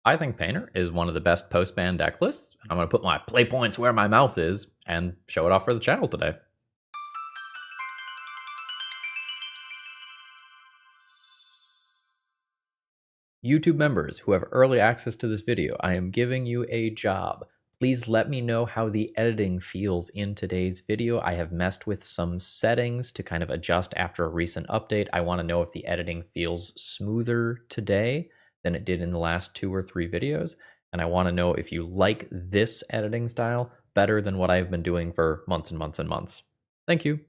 I think Painter is one of the best post-ban deck lists. I'm going to put my play points where my mouth is and show it off for the channel today. YouTube members who have early access to this video, I am giving you a job. Please let me know how the editing feels in today's video. I have messed with some settings to kind of adjust after a recent update. I want to know if the editing feels smoother today than it did in the last 2 or 3 videos. And I want to know if you like this editing style better than what I've been doing for months and months and months. Thank you.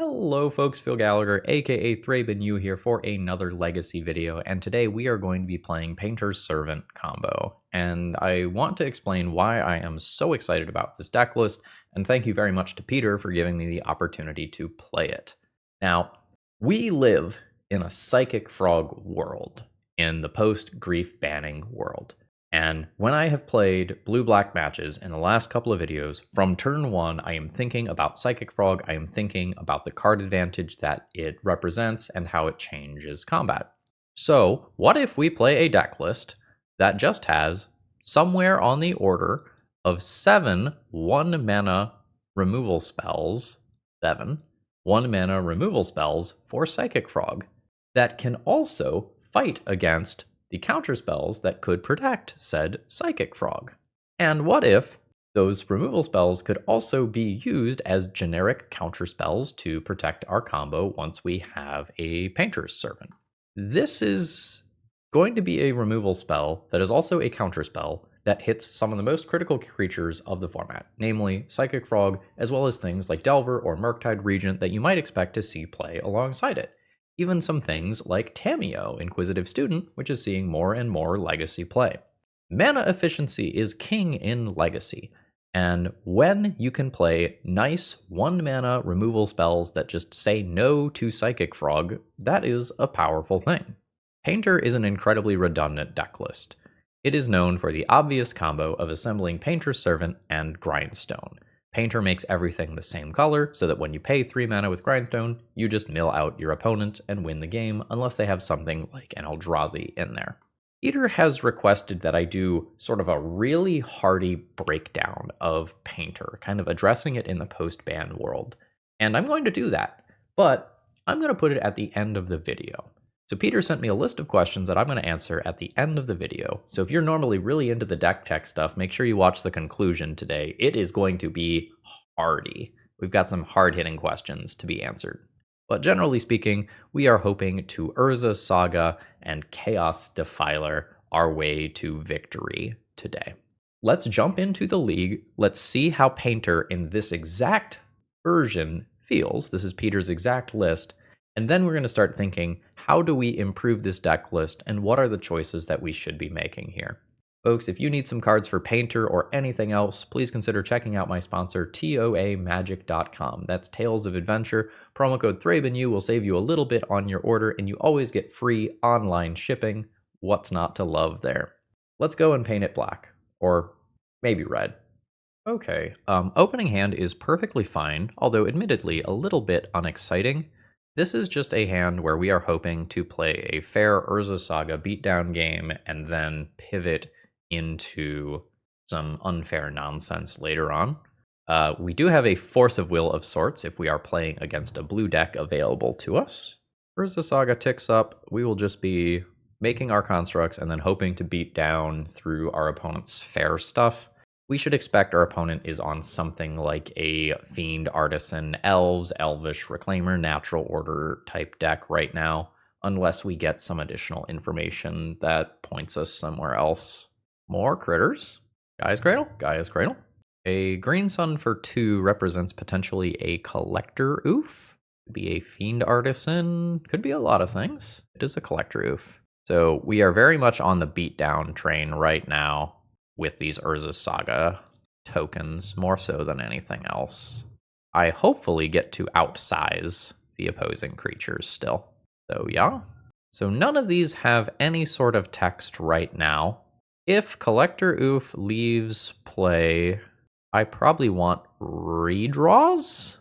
Hello folks, Phil Gallagher, aka ThrabenU here for another Legacy video, and today we are going to be playing Painter's Servant combo. And I want to explain why I am so excited about this deck list, and thank you very much to Peter for giving me the opportunity to play it. Now, we live in a Psychic Frog world, in the post-grief banning world. And when I have played blue-black matches in the last couple of videos, from turn 1, I am thinking about Psychic Frog, I am thinking about the card advantage that it represents and how it changes combat. So, what if we play a deck list that just has somewhere on the order of 7 1-mana removal spells, 7 1-mana removal spells for Psychic Frog that can also fight against the counterspells that could protect said Psychic Frog? And what if those removal spells could also be used as generic counterspells to protect our combo once we have a Painter's Servant? This is going to be a removal spell that is also a counterspell that hits some of the most critical creatures of the format, namely Psychic Frog, as well as things like Delver or Murktide Regent that you might expect to see play alongside it. Even some things like Tamiyo, Inquisitive Student, which is seeing more and more Legacy play. Mana efficiency is king in Legacy, and when you can play nice 1-mana removal spells that just say no to Psychic Frog, that is a powerful thing. Painter is an incredibly redundant deck list. It is known for the obvious combo of assembling Painter's Servant and Grindstone. Painter makes everything the same color, so that when you pay 3 mana with Grindstone, you just mill out your opponent and win the game, unless they have something like an Eldrazi in there. Peter has requested that I do sort of a really hearty breakdown of Painter, kind of addressing it in the post-ban world. And I'm going to do that, but I'm going to put it at the end of the video. So Peter sent me a list of questions that I'm going to answer at the end of the video. So if you're normally really into the deck tech stuff, make sure you watch the conclusion today. It is going to be hardy. We've got some hard-hitting questions to be answered. But generally speaking, we are hoping to Urza, Saga, and Chaos Defiler our way to victory today. Let's jump into the league. Let's see how Painter in this exact version feels. This is Peter's exact list. And then we're going to start thinking, how do we improve this deck list, and what are the choices that we should be making here? Folks, if you need some cards for Painter or anything else, please consider checking out my sponsor, toamagic.com. That's Tales of Adventure. Promo code ThrabenU will save you a little bit on your order, and you always get free online shipping. What's not to love there? Let's go and paint it black, or maybe red. Okay, opening hand is perfectly fine, although admittedly a little bit unexciting. This is just a hand where we are hoping to play a fair Urza Saga beatdown game and then pivot into some unfair nonsense later on. We do have a Force of Will of sorts if we are playing against a blue deck available to us. Urza Saga ticks up, we will just be making our constructs and then hoping to beat down through our opponent's fair stuff. We should expect our opponent is on something like a Fiend, Artisan, Elves, Elvish, Reclaimer, Natural Order type deck right now, unless we get some additional information that points us somewhere else. More critters. Gaia's Cradle, Gaia's Cradle. A green sun for 2 represents potentially a Collector Oof. Could be a Fiend Artisan, could be a lot of things. It is a Collector Oof. So we are very much on the beatdown train right now with these Urza Saga tokens, more so than anything else. I hopefully get to outsize the opposing creatures still. So yeah. So none of these have any sort of text right now. If Collector Oof leaves play, I probably want redraws?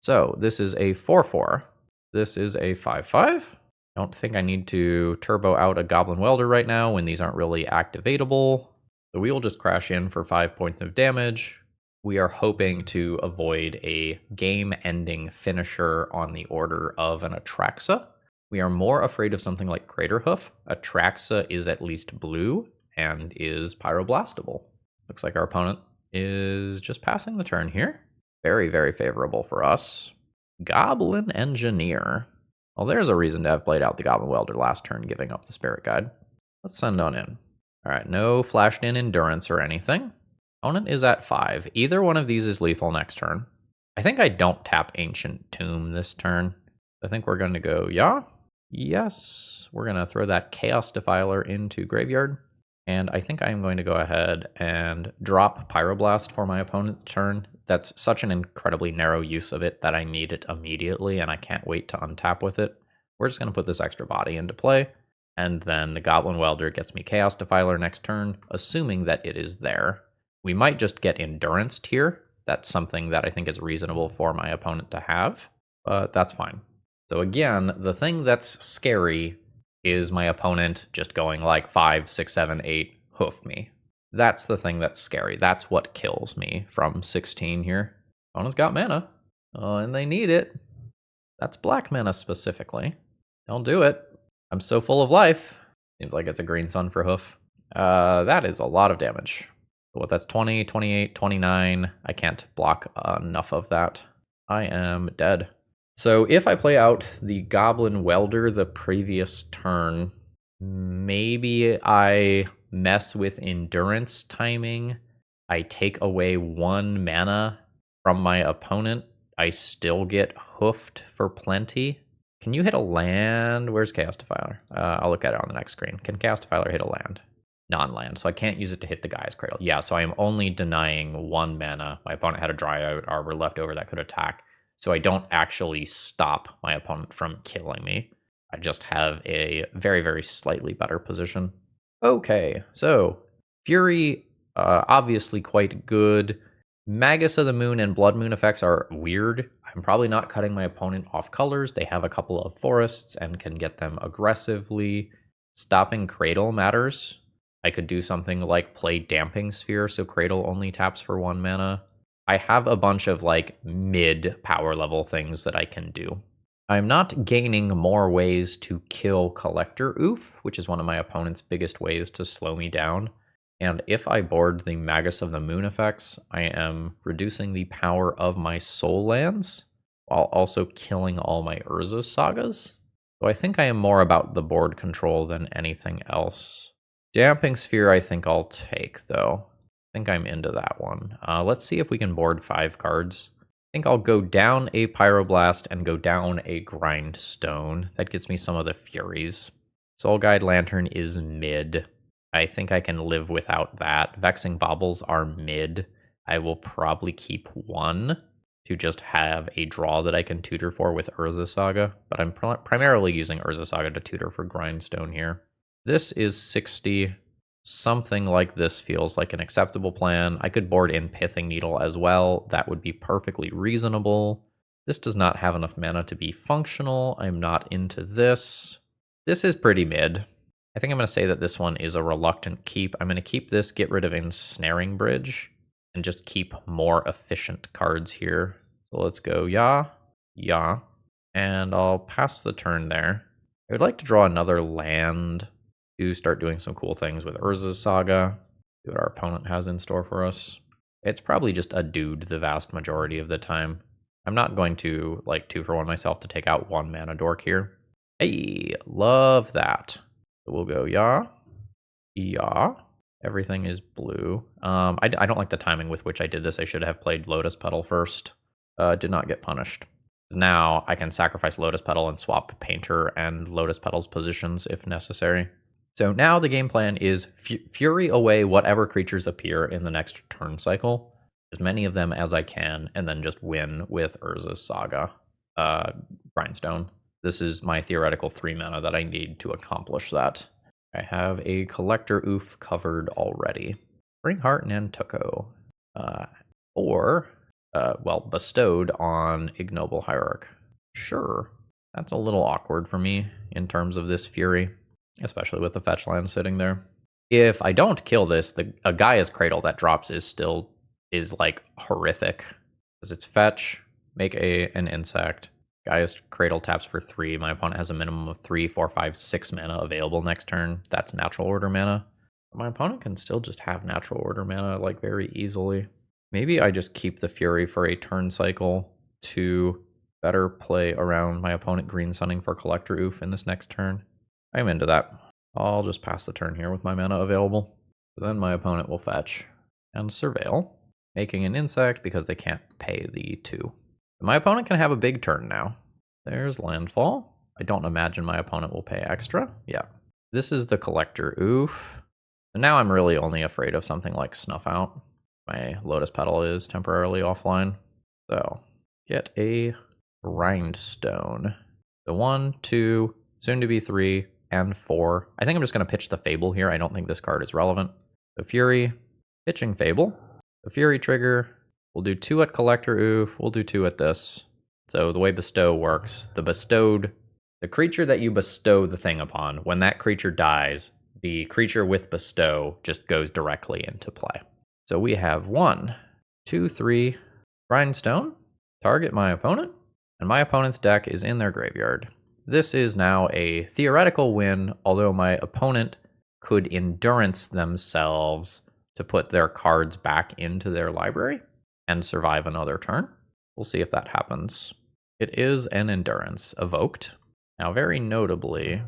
So this is a 4/4. This is a 5/5. Don't think I need to turbo out a Goblin Welder right now when these aren't really activatable. So we will just crash in for 5 points of damage. We are hoping to avoid a game-ending finisher on the order of an Atraxa. We are more afraid of something like Craterhoof. Atraxa is at least blue and is pyroblastable. Looks like our opponent is just passing the turn here. Very, very favorable for us. Goblin Engineer. Well, there's a reason to have played out the Goblin Welder last turn, giving up the Spirit Guide. Let's send on in. All right, no flashed in Endurance or anything. Opponent is at 5. Either one of these is lethal next turn. I think I don't tap Ancient Tomb this turn. I think we're going to go, yeah? Yes. We're going to throw that Chaos Defiler into Graveyard. And I think I'm going to go ahead and drop Pyroblast for my opponent's turn. That's such an incredibly narrow use of it that I need it immediately, and I can't wait to untap with it. We're just going to put this extra body into play, and then the Goblin Welder gets me Chaos Defiler next turn, assuming that it is there. We might just get Endurance here. That's something that I think is reasonable for my opponent to have, but that's fine. So again, the thing that's scary is my opponent just going like 5, 6, 7, 8, hoof me. That's the thing that's scary. That's what kills me from 16 here. Opponent's got mana, and they need it. That's black mana specifically. Don't do it. I'm so full of life. Seems like it's a green sun for hoof. That is a lot of damage. What, that's 20, 28, 29. I can't block enough of that. I am dead. So if I play out the Goblin Welder the previous turn, maybe I mess with Endurance timing. I take away 1 mana from my opponent. I still get hoofed for plenty. Can you hit a land? Where's Chaos Defiler? I'll look at it on the next screen. Can Chaos Defiler hit a land? Non-land, so I can't use it to hit the Guy's Cradle. Yeah, so I am only denying 1 mana. My opponent had a Dryad Arbor left over that could attack, so I don't actually stop my opponent from killing me. I just have a very, very slightly better position. Okay, so Fury, obviously quite good. Magus of the Moon and Blood Moon effects are weird. I'm probably not cutting my opponent off colors. They have a couple of forests and can get them aggressively. Stopping Cradle matters. I could do something like play Damping Sphere, so Cradle only taps for 1 mana. I have a bunch of like mid power level things that I can do. I'm not gaining more ways to kill Collector Oof, which is one of my opponent's biggest ways to slow me down. And if I board the Magus of the Moon effects, I am reducing the power of my soul lands while also killing all my Urza sagas. So I think I am more about the board control than anything else. Damping Sphere I think I'll take, though. I think I'm into that one. Let's see if we can board 5 cards. I think I'll go down a Pyroblast and go down a Grindstone. That gets me some of the Furies. Soul Guide Lantern is mid. I think I can live without that. Vexing Baubles are mid. I will probably keep 1 to just have a draw that I can tutor for with Urza Saga, but I'm primarily using Urza Saga to tutor for Grindstone here. This is 60. Something like this feels like an acceptable plan. I could board in Pithing Needle as well. That would be perfectly reasonable. This does not have enough mana to be functional. I'm not into this. This is pretty mid. I think I'm going to say that this one is a reluctant keep. I'm going to keep this, get rid of Ensnaring Bridge, and just keep more efficient cards here. So let's go yeah, yeah, and I'll pass the turn there. I would like to draw another land to start doing some cool things with Urza's Saga, see what our opponent has in store for us. It's probably just a dude the vast majority of the time. I'm not going to like 2-for-1 myself to take out 1 mana dork here. Hey, love that. So we'll go yeah, yeah. Everything is blue. I don't like the timing with which I did this. I should have played Lotus Petal first. Did not get punished. Now I can sacrifice Lotus Petal and swap Painter and Lotus Petal's positions if necessary. So now the game plan is Fury away whatever creatures appear in the next turn cycle, as many of them as I can, and then just win with Urza's Saga, Grindstone. This is my theoretical 3 mana that I need to accomplish that. I have a Collector Oof covered already. Bringheart Nantuko. Or, well, bestowed on Ignoble Hierarch. Sure. That's a little awkward for me in terms of this Fury, especially with the fetch land sitting there. If I don't kill this, a Gaia's Cradle that drops is like horrific. Because it's fetch, make an insect. Gaia's Cradle taps for 3. My opponent has a minimum of 3, 4, 5, 6 mana available next turn. That's natural order mana. My opponent can still just have natural order mana like very easily. Maybe I just keep the Fury for a turn cycle to better play around my opponent green sunning for Collector Oof in this next turn. I'm into that. I'll just pass the turn here with my mana available. Then my opponent will fetch and surveil, making an insect because they can't pay the 2. My opponent can have a big turn now. There's landfall. I don't imagine my opponent will pay extra. Yeah. This is the Collector Oof. And now I'm really only afraid of something like Snuff Out. My Lotus Petal is temporarily offline. So get a Grindstone. The 1, 2, soon to be 3, and 4. I think I'm just going to pitch the Fable here. I don't think this card is relevant. The Fury, pitching Fable. The Fury trigger. We'll do 2 at Collector Oof. We'll do 2 at this. So the way Bestow works, the creature that you bestow the thing upon, when that creature dies, the creature with Bestow just goes directly into play. So we have 1, 2, 3, Grindstone, target my opponent, and my opponent's deck is in their graveyard. This is now a theoretical win, although my opponent could endurance themselves to put their cards back into their library and survive another turn. We'll see if that happens. It is an endurance evoked. Now, very notably,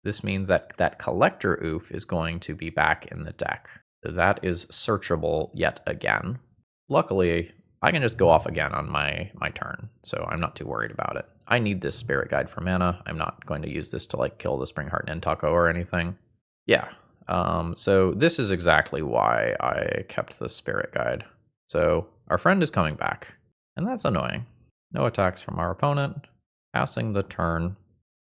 this means that that Collector Oof is going to be back in the deck. That is searchable yet again. Luckily, I can just go off again on my turn, so I'm not too worried about it. I need this Spirit Guide for mana. I'm not going to use this to like kill the Springheart Nintaku or anything. Yeah, so this is exactly why I kept the Spirit Guide. So our friend is coming back, and that's annoying. No attacks from our opponent. Passing the turn.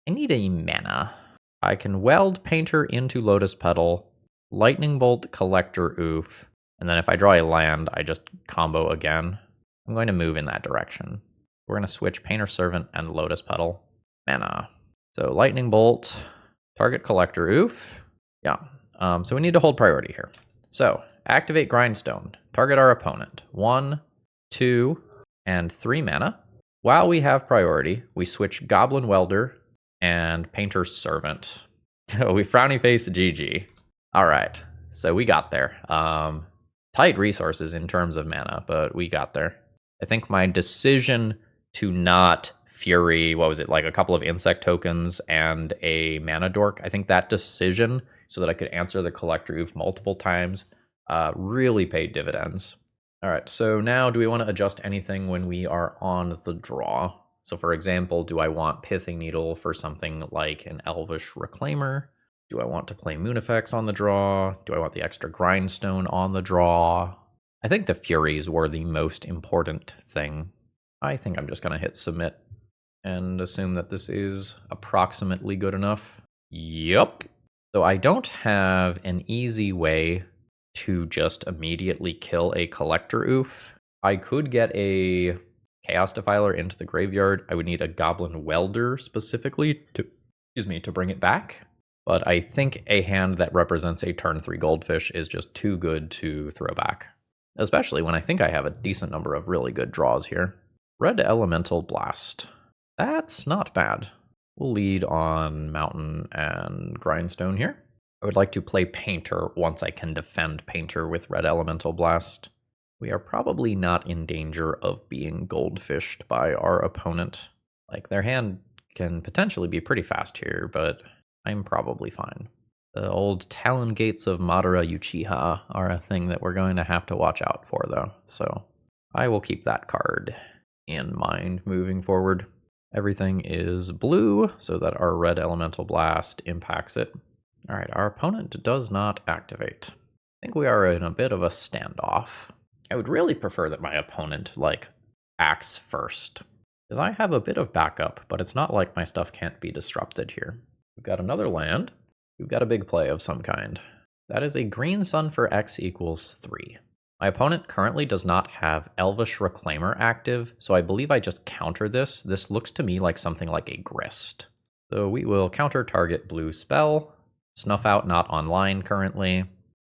I need a mana. I can Weld Painter into Lotus Petal, Lightning Bolt Collector Oof, and then if I draw a land, I just combo again. I'm going to move in that direction. We're going to switch Painter Servant and Lotus Petal. Mana. So Lightning Bolt, target Collector Oof. Yeah, so we need to hold priority here. So activate Grindstone, target our opponent. 1, 2, and 3 mana. While we have priority, we switch Goblin Welder and Painter's Servant. We frowny face GG. All right, so we got there. Tight resources in terms of mana, but we got there. I think my decision to not Fury, what was it, like a couple of insect tokens and a mana dork, I think that decision, so that I could answer the Collector Oof multiple times, really paid dividends. All right, so now do we want to adjust anything when we are on the draw? So for example, do I want Pithing Needle for something like an Elvish Reclaimer? Do I want to play Moon Effects on the draw? Do I want the extra Grindstone on the draw? I think the Furies were the most important thing. I think I'm just going to hit submit and assume that this is approximately good enough. Yup. So I don't have an easy way to just immediately kill a Collector Oof. I could get a Chaos Defiler into the graveyard. I would need a Goblin Welder specifically to bring it back. But I think a hand that represents a turn 3 Goldfish is just too good to throw back. Especially when I think I have a decent number of really good draws here. Red Elemental Blast. That's not bad. We'll lead on Mountain and Grindstone here. I would like to play Painter once I can defend Painter with Red Elemental Blast. We are probably not in danger of being goldfished by our opponent. Like, their hand can potentially be pretty fast here, but I'm probably fine. The old Talon Gates of Madara Uchiha are a thing that we're going to have to watch out for, though. So I will keep that card in mind moving forward. Everything is blue, so that our Red Elemental Blast impacts it. All right, our opponent does not activate. I think we are in a bit of a standoff. I would really prefer that my opponent, acts first, because I have a bit of backup, but it's not like my stuff can't be disrupted here. We've got another land. We've got a big play of some kind. That is a green sun for X equals 3. My opponent currently does not have Elvish Reclaimer active, so I believe I just counter this. This looks to me like something like a Grist. So we will counter target blue spell, Snuff Out not online currently,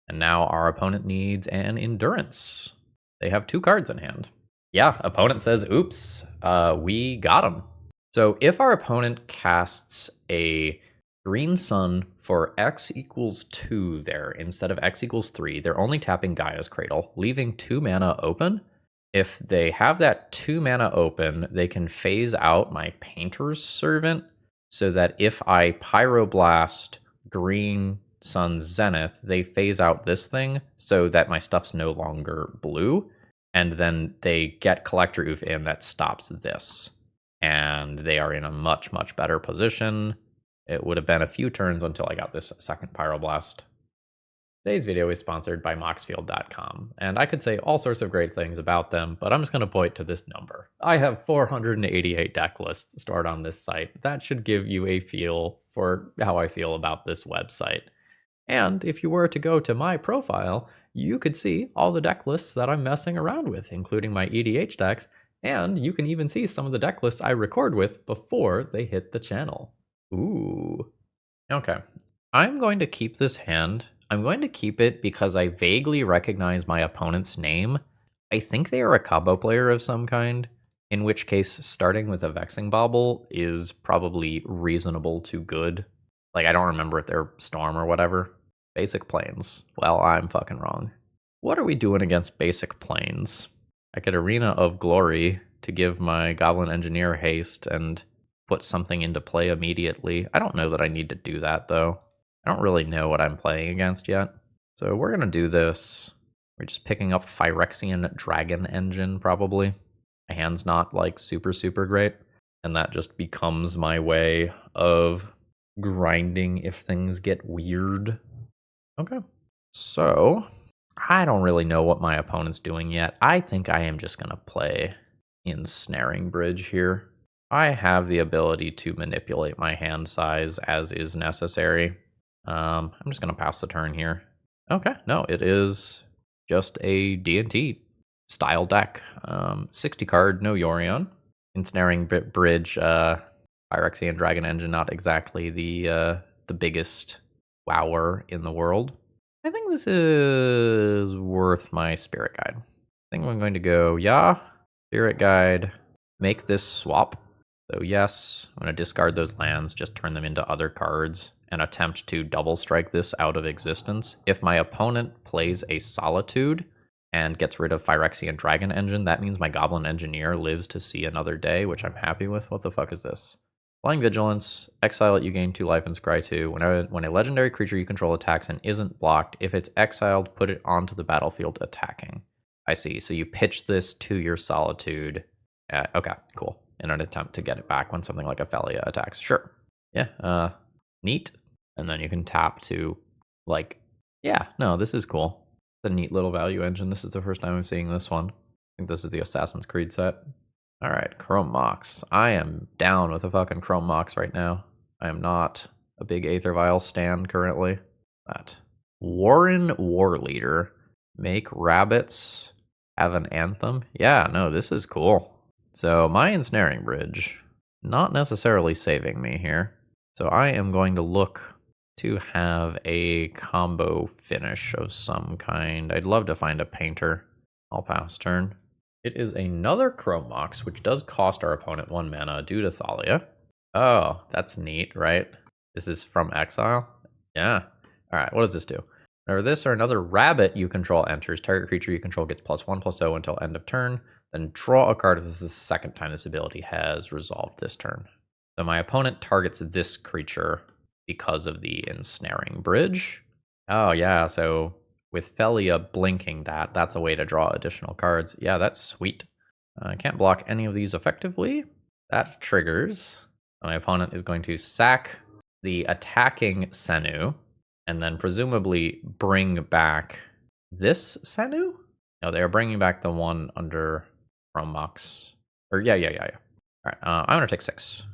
and now our opponent needs an Endurance. They have 2 cards in hand. Yeah, opponent says, oops, we got him. So if our opponent casts a Green Sun for X equals 2 there instead of X equals 3, they're only tapping Gaia's Cradle, leaving 2 mana open. If they have that 2 mana open, they can phase out my Painter's Servant so that if I Pyroblast Green Sun Zenith, they phase out this thing so that my stuff's no longer blue, and then they get Collector Oof in that stops this. And they are in a much, much better position. It would have been a few turns until I got this second Pyroblast. Today's video is sponsored by Moxfield.com, and I could say all sorts of great things about them, but I'm just going to point to this number. I have 488 deck lists stored on this site. That should give you a feel for how I feel about this website. And if you were to go to my profile, you could see all the deck lists that I'm messing around with, including my EDH decks, and you can even see some of the deck lists I record with before they hit the channel. Ooh. Okay. I'm going to keep this hand. I'm going to keep it because I vaguely recognize my opponent's name. I think they are a combo player of some kind, in which case starting with a Vexing Bauble is probably reasonable to good. Like, I don't remember if they're Storm or whatever. Basic Plains. Well, I'm fucking wrong. What are we doing against Basic Plains? I could Arena of Glory to give my Goblin Engineer haste and put something into play immediately. I don't know that I need to do that, though. I don't really know what I'm playing against yet. So we're going to do this. We're just picking up Phyrexian Dragon Engine, probably. My hand's not, like, super, super great. And that just becomes my way of grinding if things get weird. Okay. So, I don't really know what my opponent's doing yet. I think I am just going to play Ensnaring Bridge here. I have the ability to manipulate my hand size as is necessary. I'm just going to pass the turn here. Okay, no, it is just a D&T style deck. 60 card, no Yorion. Ensnaring Bridge, Phyrexian Dragon Engine, not exactly the biggest wower in the world. I think this is worth my Spirit Guide. I think I'm going to go, yeah, Spirit Guide, make this swap. So yes, I'm going to discard those lands, just turn them into other cards, and attempt to double strike this out of existence. If my opponent plays a Solitude and gets rid of Phyrexian Dragon Engine, that means my Goblin Engineer lives to see another day, which I'm happy with. What the fuck is this? Flying Vigilance, exile it, you gain 2 life and scry 2. When a legendary creature you control attacks and isn't blocked, if it's exiled, put it onto the battlefield attacking. I see, so you pitch this to your Solitude. Okay, cool. In an attempt to get it back when something like Ophelia attacks. Sure. Yeah, neat. And then you can tap to, like, yeah, no, this is cool. It's a neat little value engine. This is the first time I'm seeing this one. I think this is the Assassin's Creed set. All right, Chrome Mox. I am down with a fucking Chrome Mox right now. I am not a big Aether Vial stan currently. That Warren Warleader. Make rabbits have an anthem. Yeah, no, this is cool. So my Ensnaring Bridge, not necessarily saving me here. So I am going to look to have a combo finish of some kind. I'd love to find a Painter. I'll pass turn. It is another Chrome Mox, which does cost our opponent 1 mana due to Thalia. Oh, that's neat, right? This is from exile? Yeah. All right, what does this do? Or this or another rabbit you control enters. Target creature you control gets +1/+0 until end of turn. Then draw a card if this is the second time this ability has resolved this turn. So my opponent targets this creature because of the Ensnaring Bridge. Oh yeah, so with Felia blinking that's a way to draw additional cards. Yeah, that's sweet. I can't block any of these effectively. That triggers. My opponent is going to sack the attacking Senu, and then presumably bring back this Senu? No, they are bringing back the one under Chrome Mox. Or yeah. All right, I'm gonna take 6.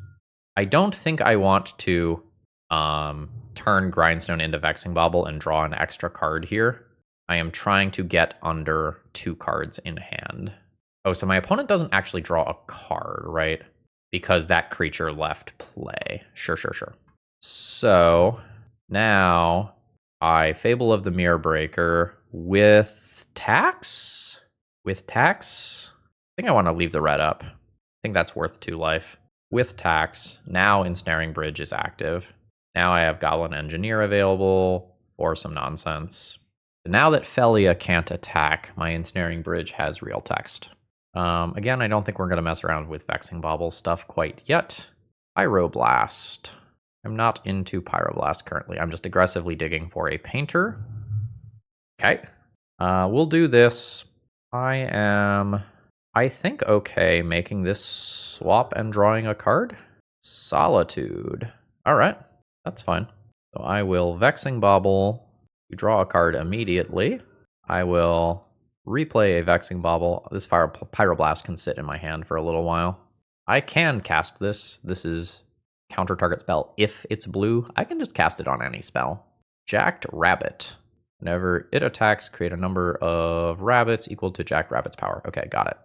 I don't think I want to turn Grindstone into Vexing Bauble and draw an extra card here. I am trying to get under 2 cards in hand. Oh, so my opponent doesn't actually draw a card, right? Because that creature left play. Sure. So now I Fable of the Mirror Breaker with tax? With tax? I think I want to leave the red up. I think that's worth 2 life. With tax, now Ensnaring Bridge is active. Now I have Goblin Engineer available or some nonsense. Now that Felia can't attack, my Ensnaring Bridge has real text. Again, I don't think we're going to mess around with Vexing Bauble stuff quite yet. Pyroblast. I'm not into Pyroblast currently. I'm just aggressively digging for a painter. Okay. We'll do this. I think, okay making this swap and drawing a card. Solitude. All right. That's fine. So I will Vexing Bauble. You draw a card immediately. I will replay a Vexing Bauble. This Pyroblast can sit in my hand for a little while. I can cast this. This is counter target spell. If it's blue, I can just cast it on any spell. Jacked Rabbit. Whenever it attacks, create a number of rabbits equal to Jacked Rabbit's power. Okay, got it.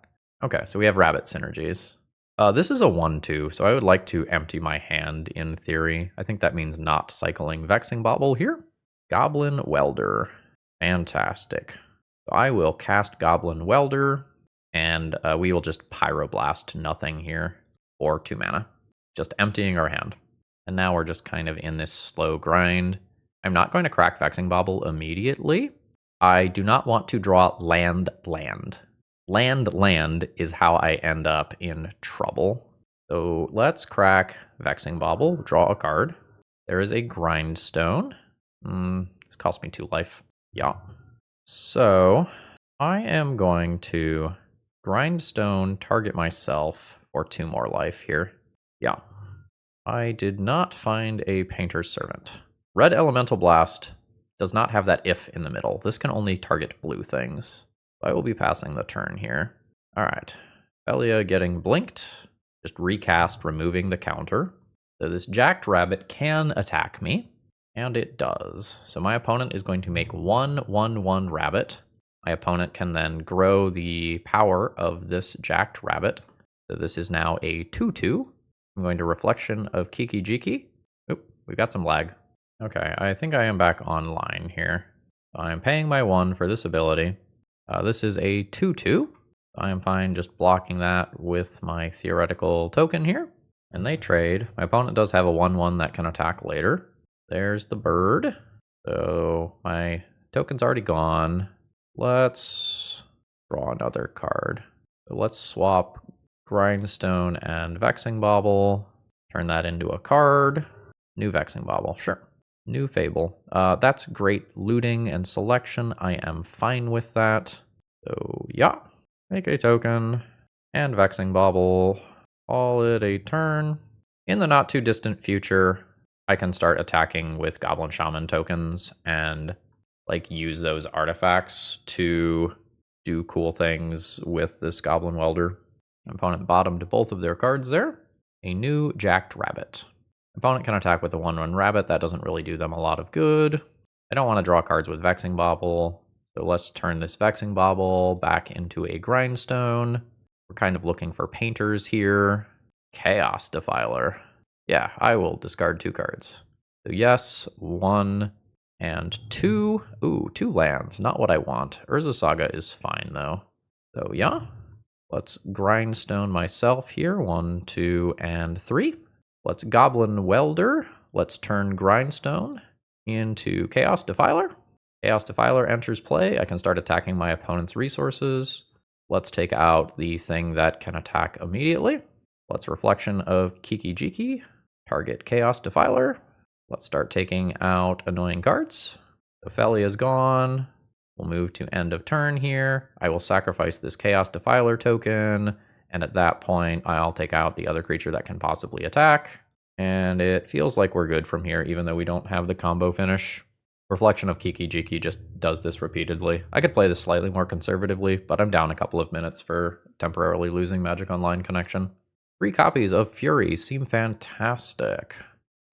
Okay, so we have rabbit synergies. This is a 1/2, so I would like to empty my hand in theory. I think that means not cycling Vexing Bauble here. Goblin Welder. Fantastic. So I will cast Goblin Welder, and we will just Pyroblast nothing here for 2 mana. Just emptying our hand. And now we're just kind of in this slow grind. I'm not going to crack Vexing Bauble immediately. I do not want to draw land. Land is how I end up in trouble. So let's crack Vexing Bauble, draw a card. There is a Grindstone. This cost me 2 life. Yeah. So I am going to Grindstone, target myself for 2 more life here. Yeah. I did not find a Painter's Servant. Red Elemental Blast does not have that if in the middle. This can only target blue things. I will be passing the turn here. All right. Felia getting blinked. Just recast, removing the counter. So this Jacked Rabbit can attack me, and it does. So my opponent is going to make 1/1/1 rabbit. My opponent can then grow the power of this Jacked Rabbit. So this is now a 2/2. I'm going to Reflection of Kiki Jiki. Oop, we got some lag. Okay, I think I am back online here. I'm paying my 1 for this ability. This is a 2/2. I am fine just blocking that with my theoretical token here. And they trade. My opponent does have a 1/1 that can attack later. There's the bird. So my token's already gone. Let's draw another card. So let's swap Grindstone and Vexing Bauble. Turn that into a card. New Vexing Bauble, sure. New Fable. That's great looting and selection. I am fine with that. So yeah, make a token and Vexing Bauble. Call it a turn. In the not too distant future, I can start attacking with Goblin Shaman tokens and like use those artifacts to do cool things with this Goblin Welder. Opponent bottomed both of their cards there. A new Jacked Rabbit. Opponent can attack with a 1/1 rabbit. That doesn't really do them a lot of good. I don't want to draw cards with Vexing Bauble. So let's turn this Vexing Bauble back into a Grindstone. We're kind of looking for painters here. Chaos Defiler. Yeah, I will discard 2 cards. So yes, 1 and 2. Ooh, 2 lands. Not what I want. Urza Saga is fine though. So yeah, let's Grindstone myself here. 1, 2, and 3. Let's Goblin Welder. Let's turn Grindstone into Chaos Defiler. Chaos Defiler enters play. I can start attacking my opponent's resources. Let's take out the thing that can attack immediately. Let's Reflection of Kiki Jiki. Target Chaos Defiler. Let's start taking out annoying cards. Ophelia is gone. We'll move to end of turn here. I will sacrifice this Chaos Defiler token. And at that point, I'll take out the other creature that can possibly attack. And it feels like we're good from here, even though we don't have the combo finish. Reflection of Kiki Jiki just does this repeatedly. I could play this slightly more conservatively, but I'm down a couple of minutes for temporarily losing Magic Online connection. 3 copies of Fury seem fantastic.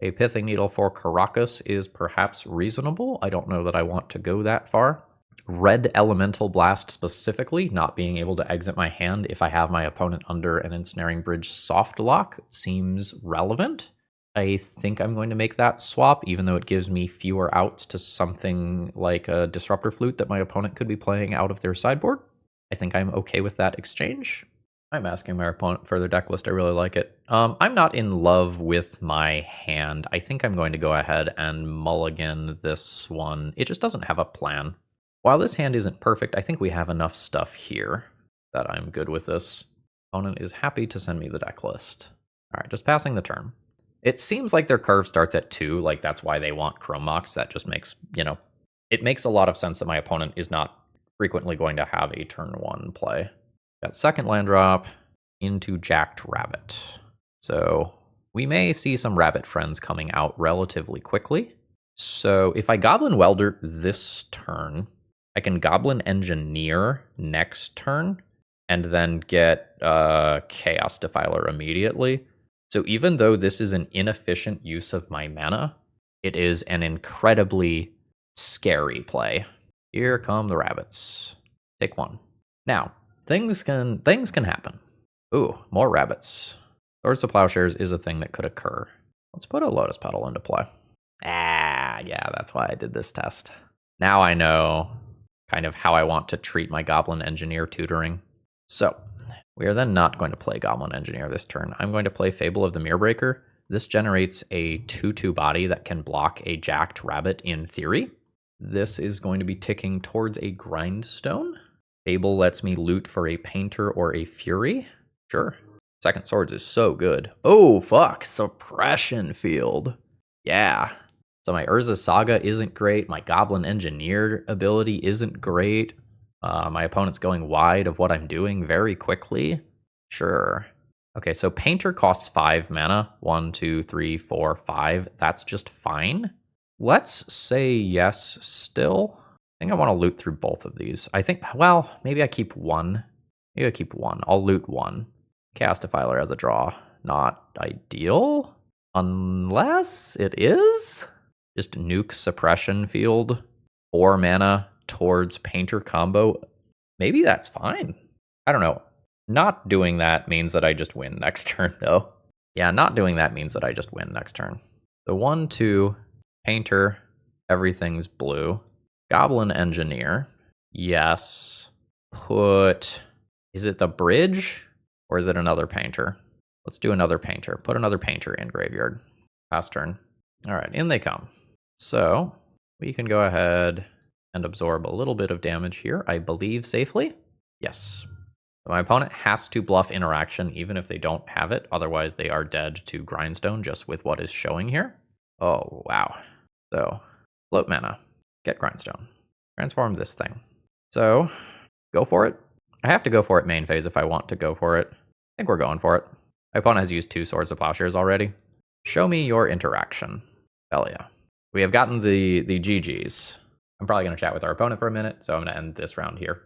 A Pithing Needle for Caracas is perhaps reasonable. I don't know that I want to go that far. Red Elemental Blast specifically, not being able to exit my hand if I have my opponent under an Ensnaring Bridge soft lock, seems relevant. I think I'm going to make that swap, even though it gives me fewer outs to something like a Disruptor Flute that my opponent could be playing out of their sideboard. I think I'm okay with that exchange. I'm asking my opponent for their deck list. I really like it. I'm not in love with my hand. I think I'm going to go ahead and mulligan this one. It just doesn't have a plan. While this hand isn't perfect, I think we have enough stuff here that I'm good with this. Opponent is happy to send me the deck list. All right, just passing the turn. It seems like their curve starts at 2, like that's why they want Chrome Mox. That just makes, it makes a lot of sense that my opponent is not frequently going to have a turn 1 play. Got second land drop into Jacked Rabbit. So we may see some rabbit friends coming out relatively quickly. So if I Goblin Welder this turn, I can Goblin Engineer next turn and then get Chaos Defiler immediately. So even though this is an inefficient use of my mana, it is an incredibly scary play. Here come the rabbits. Take 1. Now, things can happen. Ooh, more rabbits. Swords to Plowshares is a thing that could occur. Let's put a Lotus Petal into play. Yeah, that's why I did this test. Now I know kind of how I want to treat my Goblin Engineer tutoring. So, we are then not going to play Goblin Engineer this turn. I'm going to play Fable of the Mirrorbreaker. This generates a 2/2 body that can block a Jacked Rabbit in theory. This is going to be ticking towards a Grindstone. Fable lets me loot for a Painter or a Fury. Sure. Second Swords is so good. Oh, fuck. Suppression Field. Yeah. So my Urza Saga isn't great. My Goblin Engineer ability isn't great. My opponent's going wide of what I'm doing very quickly. Sure. Okay, so Painter costs 5 mana. 1, 2, 3, 4, 5. That's just fine. Let's say yes still. I think I want to loot through both of these. I think, well, maybe I keep 1. Maybe I keep 1. I'll loot 1. Chaos Defiler as a draw. Not ideal. Unless it is. Just nuke Suppression Field. 4 mana towards Painter combo. Maybe that's fine. I don't know. Not doing that means that I just win next turn, though. Yeah, not doing that means that I just win next turn. The 1, 2, Painter, everything's blue. Goblin Engineer. Yes. Is it the bridge? Or is it another Painter? Let's do another Painter. Put another Painter in graveyard. Pass turn. All right, in they come. So we can go ahead and absorb a little bit of damage here, I believe safely. Yes. So my opponent has to bluff interaction even if they don't have it. Otherwise, they are dead to Grindstone just with what is showing here. Oh, wow. So float mana. Get Grindstone. Transform this thing. So go for it. I have to go for it main phase if I want to go for it. I think we're going for it. My opponent has used 2 Swords of Plowshares already. Show me your interaction. Hell yeah. We have gotten the GGs. I'm probably going to chat with our opponent for a minute, so I'm going to end this round here.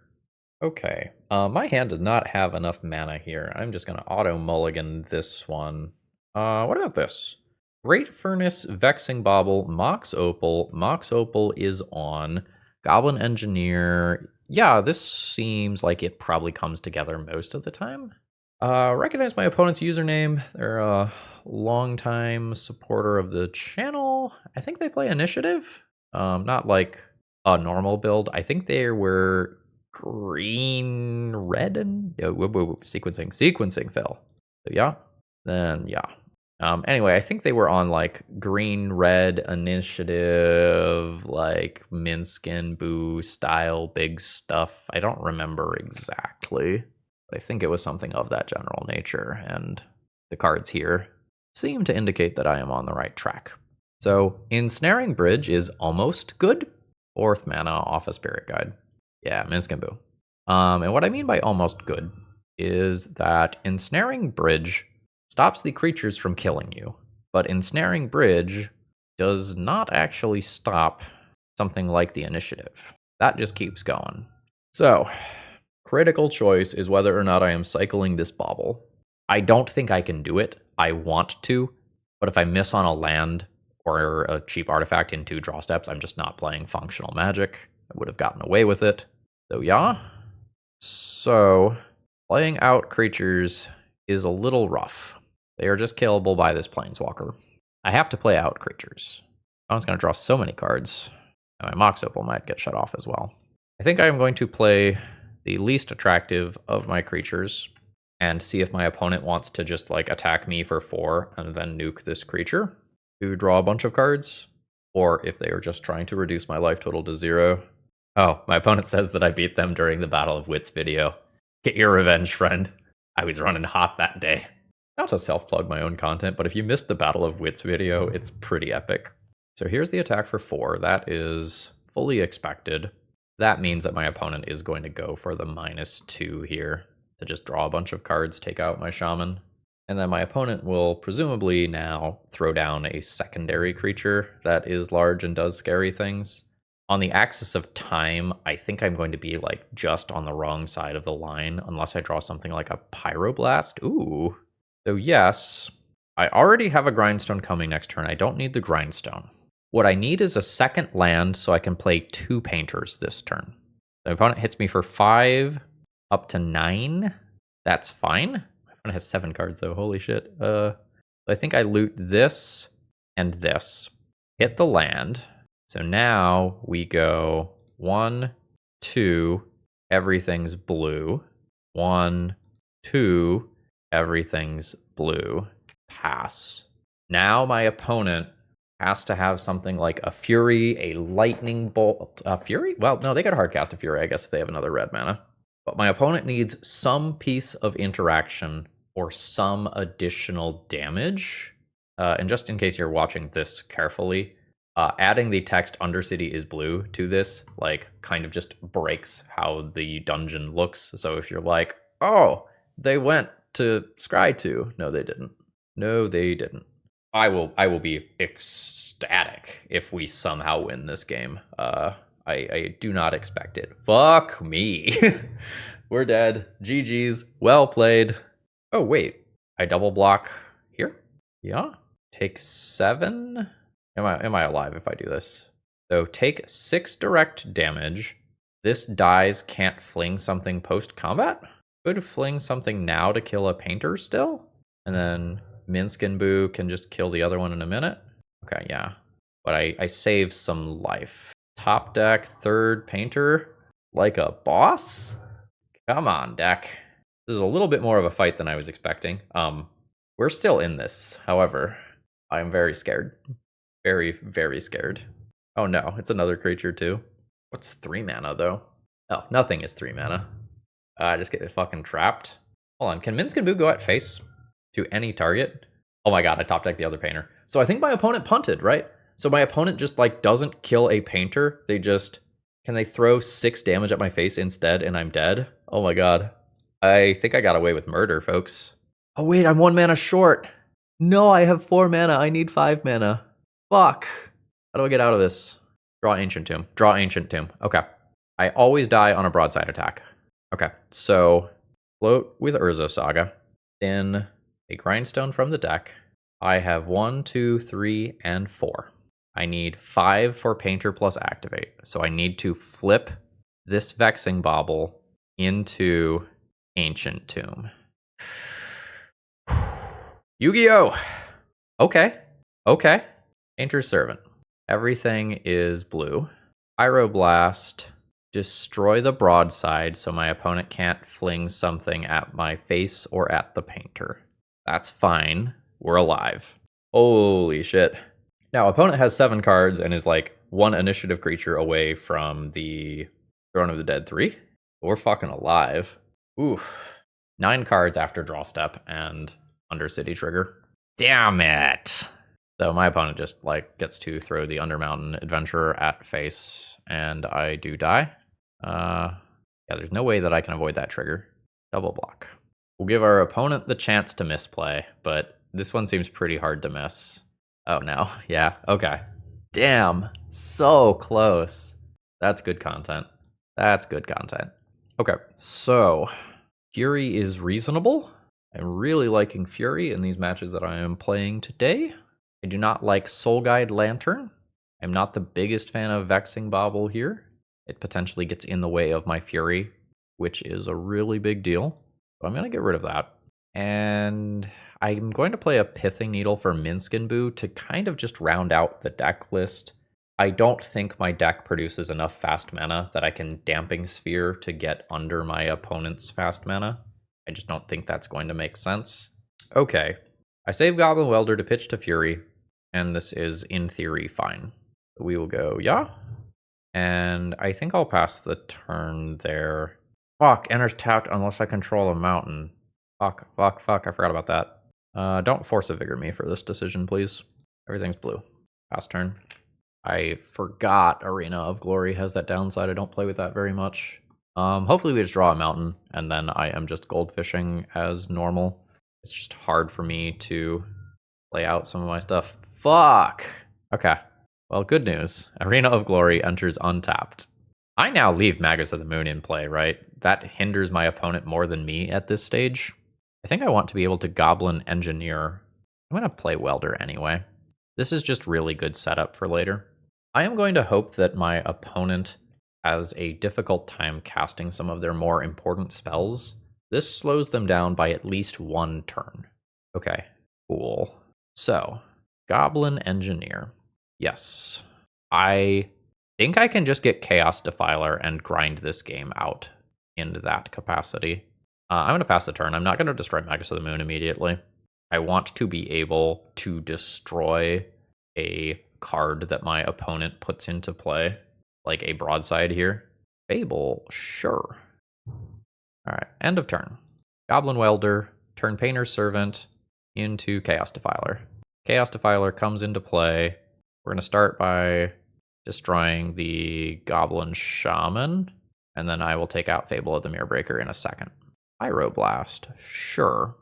Okay, my hand does not have enough mana here. I'm just going to auto-mulligan this one. What about this? Great Furnace, Vexing Bauble, Mox Opal. Mox Opal is on. Goblin Engineer. Yeah, this seems like it probably comes together most of the time. Recognize my opponent's username. They're a longtime supporter of the channel. I think they play Initiative. Not like a normal build. I think they were green, red, and sequencing Phil. So yeah, then yeah. Anyway, I think they were on like green, red, Initiative, like Minskin, Boo style, big stuff. I don't remember exactly, but I think it was something of that general nature. And the cards here seem to indicate that I am on the right track. So Ensnaring Bridge is almost good. 4th mana off a Spirit Guide. Yeah, Minskin Boo. And what I mean by almost good is that Ensnaring Bridge stops the creatures from killing you, but Ensnaring Bridge does not actually stop something like the Initiative. That just keeps going. So, critical choice is whether or not I am cycling this Bauble. I don't think I can do it. I want to, but if I miss on a land or a cheap artifact in 2 draw steps, I'm just not playing functional Magic. I would have gotten away with it. So yeah. So playing out creatures is a little rough. They are just killable by this Planeswalker. I have to play out creatures. I was going to draw so many cards, and my Mox Opal might get shut off as well. I think I am going to play the least attractive of my creatures and see if my opponent wants to just like attack me for 4 and then nuke this creature to draw a bunch of cards, or if they are just trying to reduce my life total to 0. Oh, my opponent says that I beat them during the Battle of Wits video. Get your revenge, friend. I was running hot that day. Not to self-plug my own content, but if you missed the Battle of Wits video, it's pretty epic. So here's the attack for 4. That is fully expected. That means that my opponent is going to go for the -2 here to just draw a bunch of cards, take out my shaman. And then my opponent will presumably now throw down a secondary creature that is large and does scary things. On the axis of time, I think I'm going to be like just on the wrong side of the line unless I draw something like a Pyroblast. Ooh. So yes, I already have a Grindstone coming next turn. I don't need the Grindstone. What I need is a second land so I can play 2 Painters this turn. The opponent hits me for 5 up to 9. That's fine. My opponent has 7 cards though. Holy shit. I think I loot this and this. Hit the land. So now we go 1, 2, everything's blue. 1, 2, everything's blue. Pass. Now my opponent has to have something like a Fury, a Lightning Bolt. A Fury? Well, no, they got hardcast a Fury, I guess, if they have another red mana. But my opponent needs some piece of interaction or some additional damage. And just in case you're watching this carefully, adding the text Undercity is blue to this, like, kind of just breaks how the dungeon looks. So if you're like, oh, they went to Scry 2. No, they didn't. No, they didn't. I will be ecstatic if we somehow win this game. I do not expect it. Fuck me. We're dead. GG's. Well played. Oh, wait. I double block here? Yeah. Take 7. Am I alive if I do this? So take 6 direct damage. This dies can't fling something post-combat? Could fling something now to kill a painter still? And then Minsk and Boo can just kill the other one in a minute? Okay, yeah. But I save some life. Top deck, 3rd painter, like a boss? Come on, deck. This is a little bit more of a fight than I was expecting. We're still in this, however. I'm very scared. Very, very scared. Oh no, it's another creature too. What's 3 mana though? Oh, nothing is 3 mana. I just get fucking trapped. Hold on, can Minsk and Boo go at face to any target? Oh my god, I top decked the other painter. So I think my opponent punted, right? So my opponent just like doesn't kill a painter. They just, can they throw 6 damage at my face instead and I'm dead? Oh my god. I think I got away with murder, folks. Oh wait, I'm 1 mana short. No, I have 4 mana. I need 5 mana. Fuck. How do I get out of this? Draw Ancient Tomb. Draw Ancient Tomb. Okay. I always die on a broadside attack. Okay, so float with Urza Saga. Then a Grindstone from the deck. I have 1, 2, 3, and 4. I need 5 for Painter plus Activate. So I need to flip this Vexing Bauble into Ancient Tomb. Yu-Gi-Oh! Okay. Okay. Painter's Servant. Everything is blue. Pyroblast. Destroy the broadside so my opponent can't fling something at my face or at the painter. That's fine. We're alive. Holy shit. Now, opponent has 7 cards and is like 1 initiative creature away from the Throne of the Dead 3. We're fucking alive. Oof. 9 cards after draw step and Undercity trigger. Damn it. So my opponent just like gets to throw the Undermountain Adventurer at face and I do die. Yeah, there's no way that I can avoid that trigger. Double block. We'll give our opponent the chance to misplay, but this one seems pretty hard to miss. Oh no, yeah, okay. Damn, so close. That's good content. That's good content. Okay, so Fury is reasonable. I'm really liking Fury in these matches that I am playing today. I do not like Soul Guide Lantern. I'm not the biggest fan of Vexing Bauble here. It potentially gets in the way of my Fury, which is a really big deal. So I'm going to get rid of that. And I'm going to play a Pithing Needle for Minskin Boo to kind of just round out the deck list. I don't think my deck produces enough fast mana that I can Damping Sphere to get under my opponent's fast mana. I just don't think that's going to make sense. Okay, I save Goblin Welder to pitch to Fury, and this is, in theory, fine. We will go, yeah. And I think I'll pass the turn there. Fuck, enters tapped unless I control a mountain. Fuck, I forgot about that. Don't force a Vigor me for this decision, please. Everything's blue. Pass turn. I forgot Arena of Glory has that downside. I don't play with that very much. Hopefully we just draw a mountain, and then I am just goldfishing as normal. It's just hard for me to lay out some of my stuff. Fuck! Okay. Well, good news. Arena of Glory enters untapped. I now leave Magus of the Moon in play, right? That hinders my opponent more than me at this stage. I think I want to be able to Goblin Engineer. I'm going to play Welder anyway. This is just really good setup for later. I am going to hope that my opponent has a difficult time casting some of their more important spells. This slows them down by at least one turn. Okay, cool. So, Goblin Engineer. Yes. I think I can just get Chaos Defiler and grind this game out into that capacity. I'm going to pass the turn. I'm not going to destroy Magus of the Moon immediately. I want to be able to destroy a card that my opponent puts into play, like a broadside here. Fable, sure. All right, end of turn. Goblin Welder, turn Painter's Servant into Chaos Defiler. Chaos Defiler comes into play. We're going to start by destroying the Goblin Shaman, and then I will take out Fable of the Mirrorbreaker in a second. Pyroblast, sure.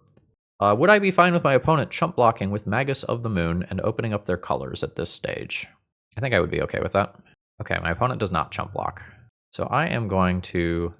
Would I be fine with my opponent chump blocking with Magus of the Moon and opening up their colors at this stage? I think I would be okay with that. Okay, my opponent does not chump block. So I am going to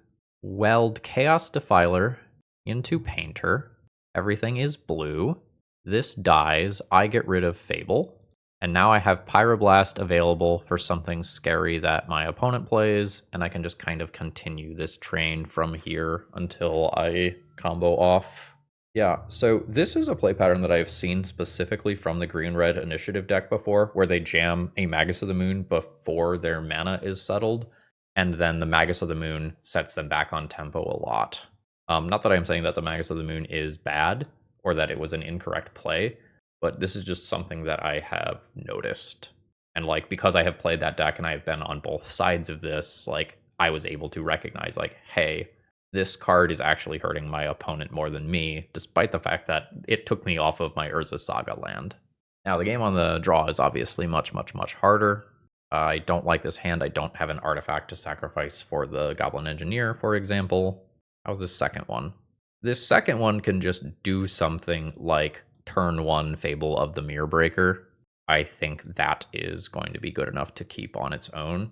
weld Chaos Defiler into Painter. Everything is blue. This dies. I get rid of Fable. And now I have Pyroblast available for something scary that my opponent plays, and I can just kind of continue this train from here until I combo off. Yeah, so this is a play pattern that I've seen specifically from the green-red initiative deck before, where they jam a Magus of the Moon before their mana is settled, and then the Magus of the Moon sets them back on tempo a lot. Not that I'm saying that the Magus of the Moon is bad, or that it was an incorrect play, but this is just something that I have noticed. And like, because I have played that deck and I've been on both sides of this, like, I was able to recognize, like, hey, this card is actually hurting my opponent more than me, despite the fact that it took me off of my Urza Saga land. Now, the game on the draw is obviously much, much, much harder. I don't like this hand. I don't have an artifact to sacrifice for the Goblin Engineer, for example. How's this second one? This second one can just do something like turn 1 Fable of the Mirrorbreaker. I think that is going to be good enough to keep on its own.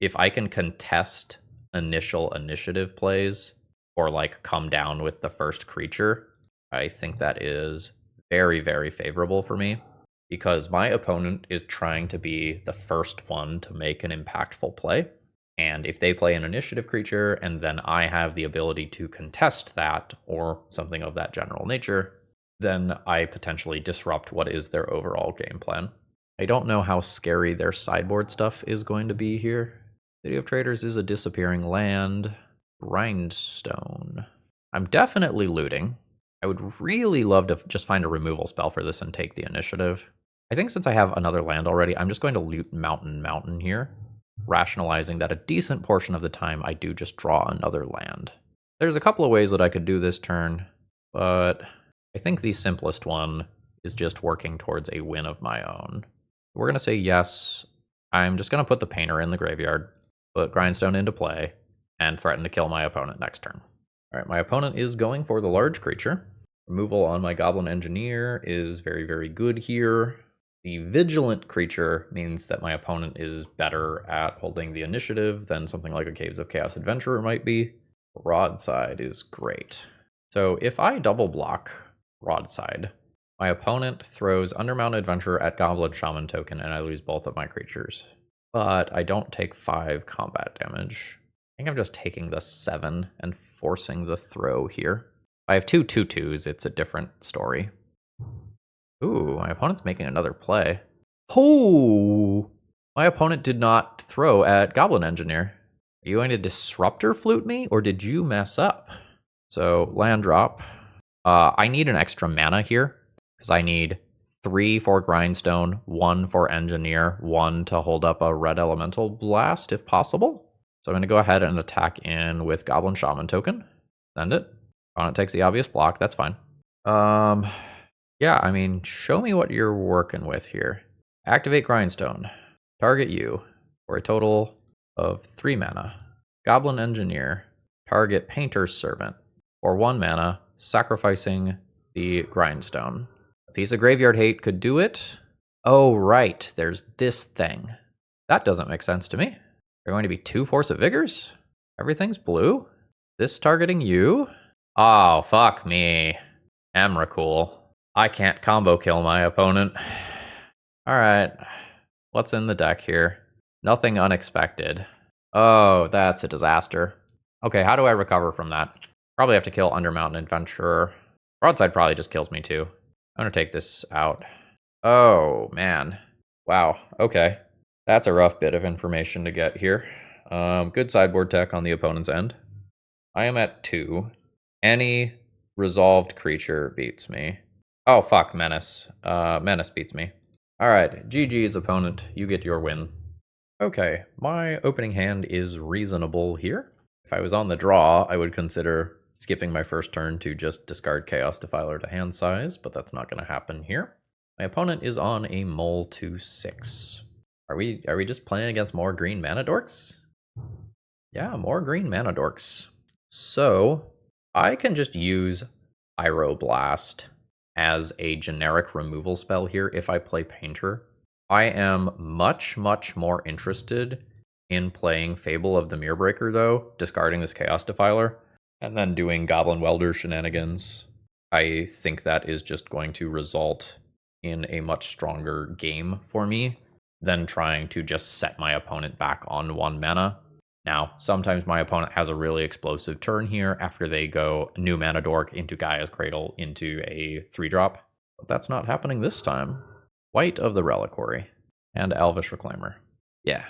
If I can contest initial initiative plays, or like come down with the first creature, I think that is very, very favorable for me, because my opponent is trying to be the first one to make an impactful play. And if they play an initiative creature and then I have the ability to contest that or something of that general nature, then I potentially disrupt what is their overall game plan. I don't know how scary their sideboard stuff is going to be here. City of Traders is a disappearing land. Grindstone. I'm definitely looting. I would really love to just find a removal spell for this and take the initiative. I think since I have another land already, I'm just going to loot Mountain here, rationalizing that a decent portion of the time I do just draw another land. There's a couple of ways that I could do this turn, but I think the simplest one is just working towards a win of my own. We're going to say yes. I'm just going to put the Painter in the graveyard, put Grindstone into play, and threaten to kill my opponent next turn. All right, my opponent is going for the large creature. Removal on my Goblin Engineer is very, very good here. The Vigilant creature means that my opponent is better at holding the initiative than something like a Caves of Chaos Adventurer might be. Broadside is great. So if I double block Broadside, my opponent throws Undermount Adventurer at Goblin Shaman token and I lose both of my creatures. but I don't take 5 combat damage. I think I'm just taking the 7 and forcing the throw here. If I have 2 2/2s, it's a different story. Ooh, my opponent's making another play. Oh! My opponent did not throw at Goblin Engineer. Are you going to Disruptor Flute me, or did you mess up? So, land drop. I need an extra mana here, because I need 3 for Grindstone, 1 for Engineer, 1 to hold up a Red Elemental Blast, if possible. So I'm going to go ahead and attack in with Goblin Shaman token. Send it. Opponent takes the obvious block, that's fine. Yeah, I mean, show me what you're working with here. Activate Grindstone. Target you for a total of 3 mana. Goblin Engineer. Target Painter's Servant for 1 mana, sacrificing the Grindstone. A piece of Graveyard Hate could do it. Oh, right, there's this thing. That doesn't make sense to me. There are going to be 2 Force of Vigors? Everything's blue? This targeting you? Oh, fuck me. Emrakul. I can't combo kill my opponent. Alright, what's in the deck here? Nothing unexpected. Oh, that's a disaster. Okay, how do I recover from that? Probably have to kill Undermountain Adventurer. Broadside probably just kills me too. I'm gonna take this out. Oh, man. Wow, okay. That's a rough bit of information to get here. Good sideboard tech on the opponent's end. I am at 2. Any resolved creature beats me. Oh, fuck, Menace. Menace beats me. Alright, GG's opponent. You get your win. Okay, my opening hand is reasonable here. If I was on the draw, I would consider skipping my first turn to just discard Chaos Defiler to hand size, but that's not going to happen here. My opponent is on a Mole 2/6. Are we just playing against more green mana dorks? Yeah, more green mana dorks. So, I can just use Pyroblast as a generic removal spell here if I play Painter. I am much, much more interested in playing Fable of the Mirrorbreaker, though, discarding this Chaos Defiler, and then doing Goblin Welder shenanigans. I think that is just going to result in a much stronger game for me than trying to just set my opponent back on 1 mana. Now, sometimes my opponent has a really explosive turn here after they go new mana dork into Gaia's Cradle into a 3-drop, but that's not happening this time. White of the Reliquary and Elvish Reclaimer. Yeah,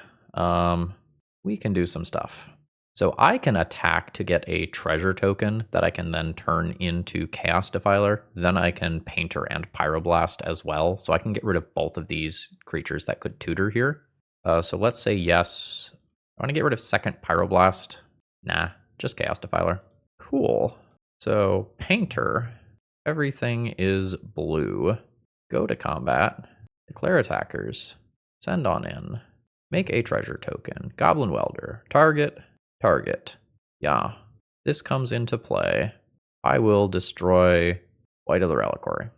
we can do some stuff. So I can attack to get a treasure token that I can then turn into Chaos Defiler. Then I can Painter and Pyroblast as well. So I can get rid of both of these creatures that could tutor here. So let's say yes. I want to get rid of second Pyroblast. Nah, just Chaos Defiler. Cool. So Painter, everything is blue. Go to combat. Declare attackers. Send on in. Make a treasure token. Goblin Welder. Target. Target. Yeah. This comes into play. I will destroy White of the Reliquary.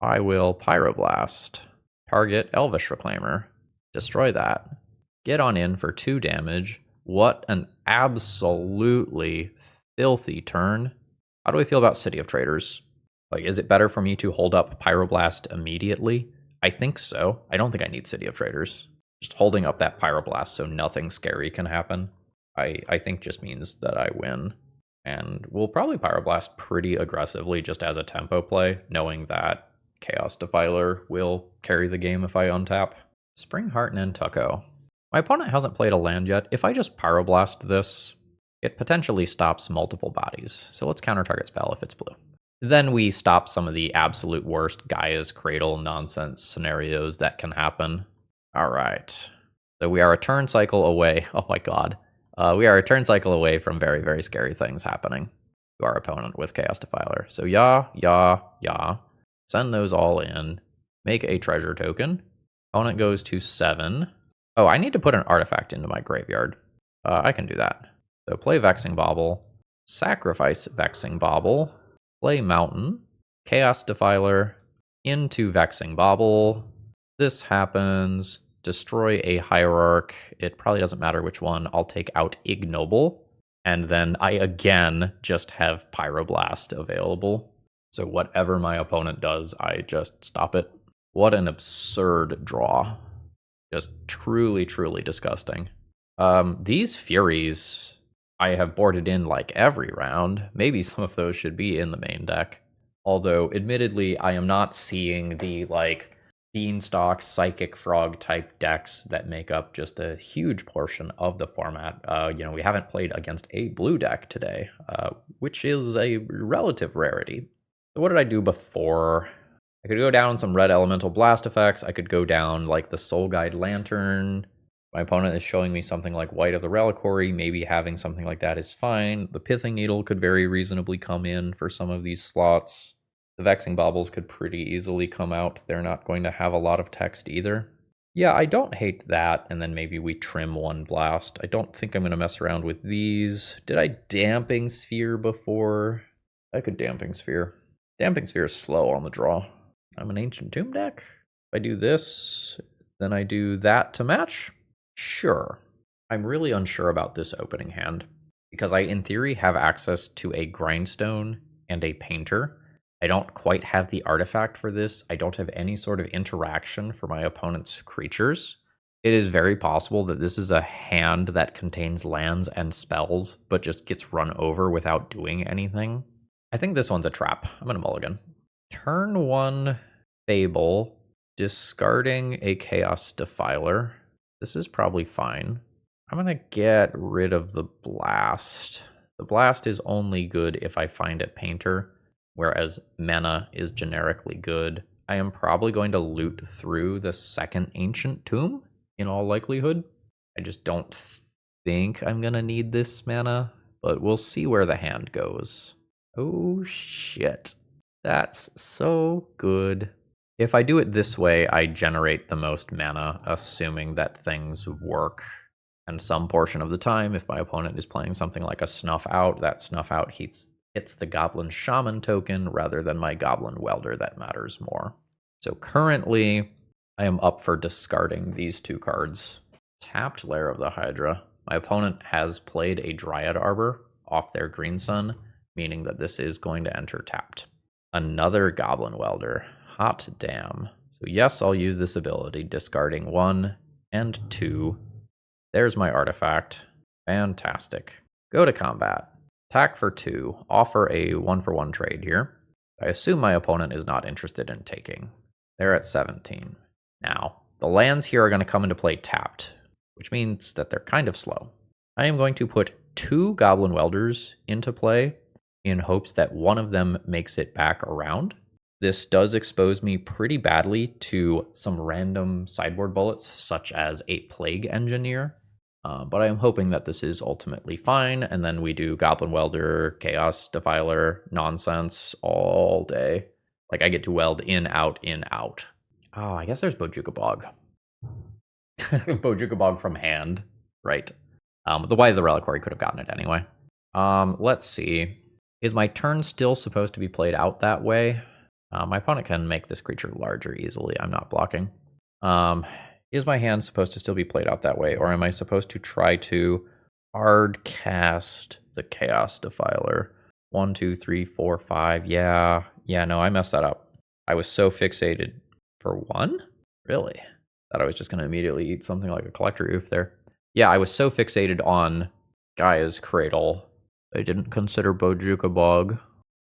I will Pyroblast. Target Elvish Reclaimer. Destroy that. Get on in for 2 damage. What an absolutely filthy turn. How do I feel about City of Traders? Like, is it better for me to hold up Pyroblast immediately? I think so. I don't think I need City of Traders. Just holding up that Pyroblast so nothing scary can happen, I think just means that I win. And we'll probably Pyroblast pretty aggressively just as a tempo play, knowing that Chaos Defiler will carry the game if I untap. Springheart and Nantucko. My opponent hasn't played a land yet. If I just Pyroblast this, it potentially stops multiple bodies. So let's counter target spell if it's blue. Then we stop some of the absolute worst Gaia's Cradle nonsense scenarios that can happen. All right. So we are a turn cycle away. Oh my god. We are a turn cycle away from very, very scary things happening to our opponent with Chaos Defiler. So yeah. Send those all in. Make a treasure token. Opponent goes to 7. Oh, I need to put an artifact into my graveyard. I can do that. So play Vexing Bauble. Sacrifice Vexing Bauble. Play Mountain. Chaos Defiler. Into Vexing Bauble. This happens. Destroy a Hierarch. It probably doesn't matter which one. I'll take out Ignoble. And then I again just have Pyroblast available. So whatever my opponent does, I just stop it. What an absurd draw. Just truly, truly disgusting. These Furies I have boarded in like every round. Maybe some of those should be in the main deck. Although, admittedly, I am not seeing the like Beanstalk, Psychic Frog type decks that make up just a huge portion of the format. We haven't played against a blue deck today, which is a relative rarity. So what did I do before? I could go down some red elemental blast effects. I could go down like the Soul Guide Lantern. My opponent is showing me something like White of the Reliquary. Maybe having something like that is fine. The Pithing Needle could very reasonably come in for some of these slots. The Vexing Baubles could pretty easily come out. They're not going to have a lot of text either. Yeah, I don't hate that. And then maybe we trim one blast. I don't think I'm going to mess around with these. Did I Damping Sphere before? I could Damping Sphere. Damping Sphere is slow on the draw. I'm an Ancient Tomb deck. If I do this, then I do that to match. Sure. I'm really unsure about this opening hand because I, in theory, have access to a Grindstone and a Painter. I don't quite have the artifact for this. I don't have any sort of interaction for my opponent's creatures. It is very possible that this is a hand that contains lands and spells, but just gets run over without doing anything. I think this one's a trap. I'm going to mulligan. Turn 1 Fable, discarding a Chaos Defiler. This is probably fine. I'm going to get rid of the Blast. The Blast is only good if I find a Painter, whereas Mana is generically good. I am probably going to loot through the second Ancient Tomb, in all likelihood. I just don't think I'm going to need this mana, but we'll see where the hand goes. Oh shit. That's so good. If I do it this way, I generate the most mana, assuming that things work. And some portion of the time, if my opponent is playing something like a Snuff Out, that Snuff Out hits the Goblin Shaman token rather than my Goblin Welder that matters more. So currently, I am up for discarding these two cards. Tapped Lair of the Hydra. My opponent has played a Dryad Arbor off their Green Sun, meaning that this is going to enter tapped. Another Goblin Welder. Hot damn. So yes, I'll use this ability, discarding 1 and 2. There's my artifact. Fantastic. Go to combat. Attack for 2. Offer a 1-for-1 trade here. I assume my opponent is not interested in taking. They're at 17. Now, the lands here are going to come into play tapped, which means that they're kind of slow. I am going to put 2 Goblin Welders into play in hopes that one of them makes it back around. This does expose me pretty badly to some random sideboard bullets, such as a Plague Engineer. But I am hoping that this is ultimately fine, and then we do Goblin Welder, Chaos Defiler, nonsense all day. Like, I get to weld in, out, in, out. Oh, I guess there's Bojuka Bog. Bojuka Bog from hand, right. The White of the Reliquary could have gotten it anyway. Let's see. Is my turn still supposed to be played out that way? My opponent can make this creature larger easily. I'm not blocking. Is my hand supposed to still be played out that way? Or am I supposed to try to hard cast the Chaos Defiler? 1, 2, 3, 4, 5. Yeah, no, I messed that up. I was so fixated for 1? Really? Thought I was just going to immediately eat something like a Collector Oof there. Yeah, I was so fixated on Gaia's Cradle. I didn't consider Bojuka Bog.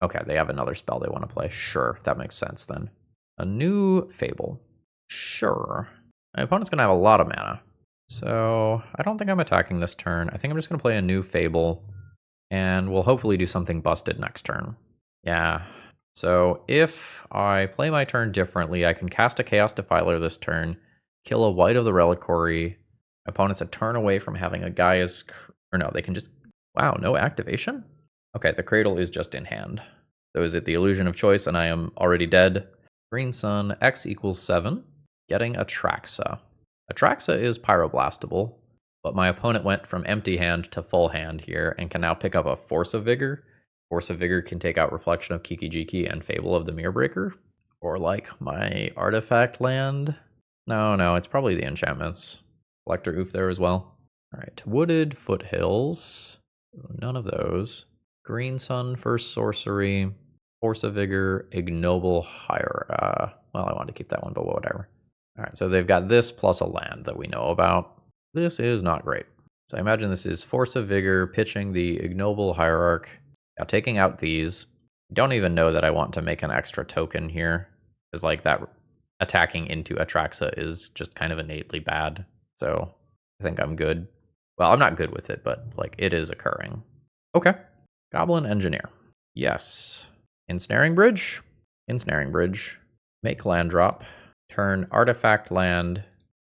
Okay, they have another spell they want to play. Sure, that makes sense then. A new Fable. Sure. My opponent's going to have a lot of mana. So I don't think I'm attacking this turn. I think I'm just going to play a new Fable. And we'll hopefully do something busted next turn. Yeah. So if I play my turn differently, I can cast a Chaos Defiler this turn, kill a White of the Reliquary. My opponent's a turn away from having a Gaia's... Or no, they can just... Wow, no activation? Okay, the Cradle is just in hand. So is it the Illusion of Choice and I am already dead? Green Sun, X equals 7. Getting Atraxa. Atraxa is pyroblastable, but my opponent went from empty hand to full hand here and can now pick up a Force of Vigor. Force of Vigor can take out Reflection of Kiki-Jiki and Fable of the Mirrorbreaker. Or like my artifact land. No, it's probably the enchantments. Collector Oof there as well. Alright, Wooded Foothills. None of those. Green Sun for sorcery. Force of Vigor, Ignoble Hire. Well, I wanted to keep that one, but whatever. All right, so they've got this plus a land that we know about. This is not great. So I imagine this is Force of Vigor, pitching the Ignoble Hierarch. Now taking out these. Don't even know that I want to make an extra token here. Because like that attacking into Atraxa is just kind of innately bad. So I think I'm good. Well, I'm not good with it, but like it is occurring. Okay. Goblin Engineer. Yes. Ensnaring Bridge. Ensnaring Bridge. Make land drop. Turn artifact land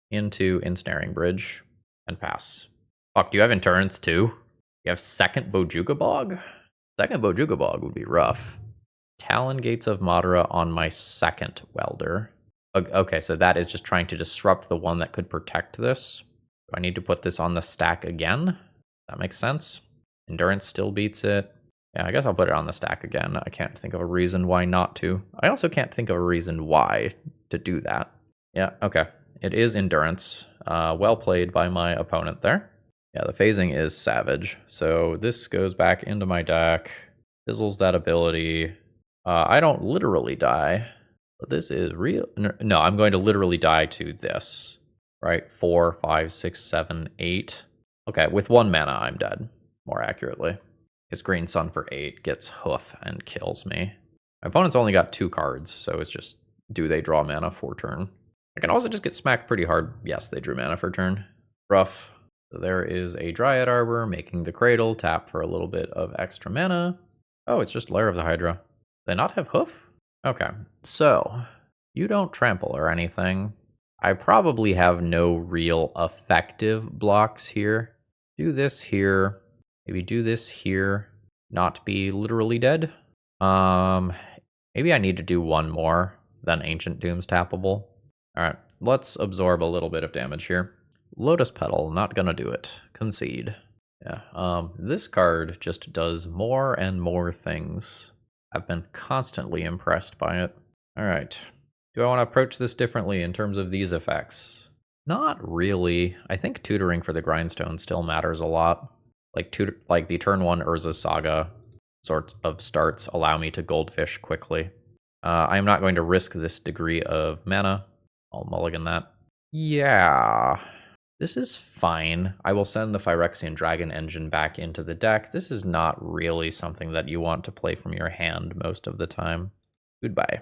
into Ensnaring Bridge and pass. Fuck, do you have Endurance too? You have second Bojuka Bog? Second Bojuka Bog would be rough. Talon Gates of Madara on my second Welder. Okay, so that is just trying to disrupt the one that could protect this. Do I need to put this on the stack again? That makes sense. Endurance still beats it. Yeah, I guess I'll put it on the stack again. I can't think of a reason why not to. I also can't think of a reason why to do that. Yeah, okay. It is Endurance. Well played by my opponent there. Yeah, the phasing is savage. So this goes back into my deck. Fizzles that ability. I don't literally die, but this is real. No, I'm going to literally die to this. Right? 4, 5, 6, 7, 8. Okay, with 1 mana, I'm dead. More accurately. His Green Sun for 8 gets Hoof and kills me. My opponent's only got 2 cards, so it's just, do they draw mana for turn? I can also just get smacked pretty hard. Yes, they drew mana for turn. Rough. So there is a Dryad Arbor, making the Cradle, tap for a little bit of extra mana. Oh, it's just Lair of the Hydra. Do they not have Hoof? Okay, so you don't trample or anything. I probably have no real effective blocks here. Do this here. Maybe do this here. Not be literally dead. Maybe I need to do one more than Ancient Doom's tappable. Alright, let's absorb a little bit of damage here. Lotus Petal, not gonna do it. Concede. Yeah, this card just does more and more things. I've been constantly impressed by it. Alright. Do I want to approach this differently in terms of these effects? Not really. I think tutoring for the Grindstone still matters a lot. Like the turn 1 Urza Saga sort of starts allow me to Goldfish quickly. I'm not going to risk this degree of mana. I'll mulligan that. Yeah. This is fine. I will send the Phyrexian Dragon Engine back into the deck. This is not really something that you want to play from your hand most of the time. Goodbye.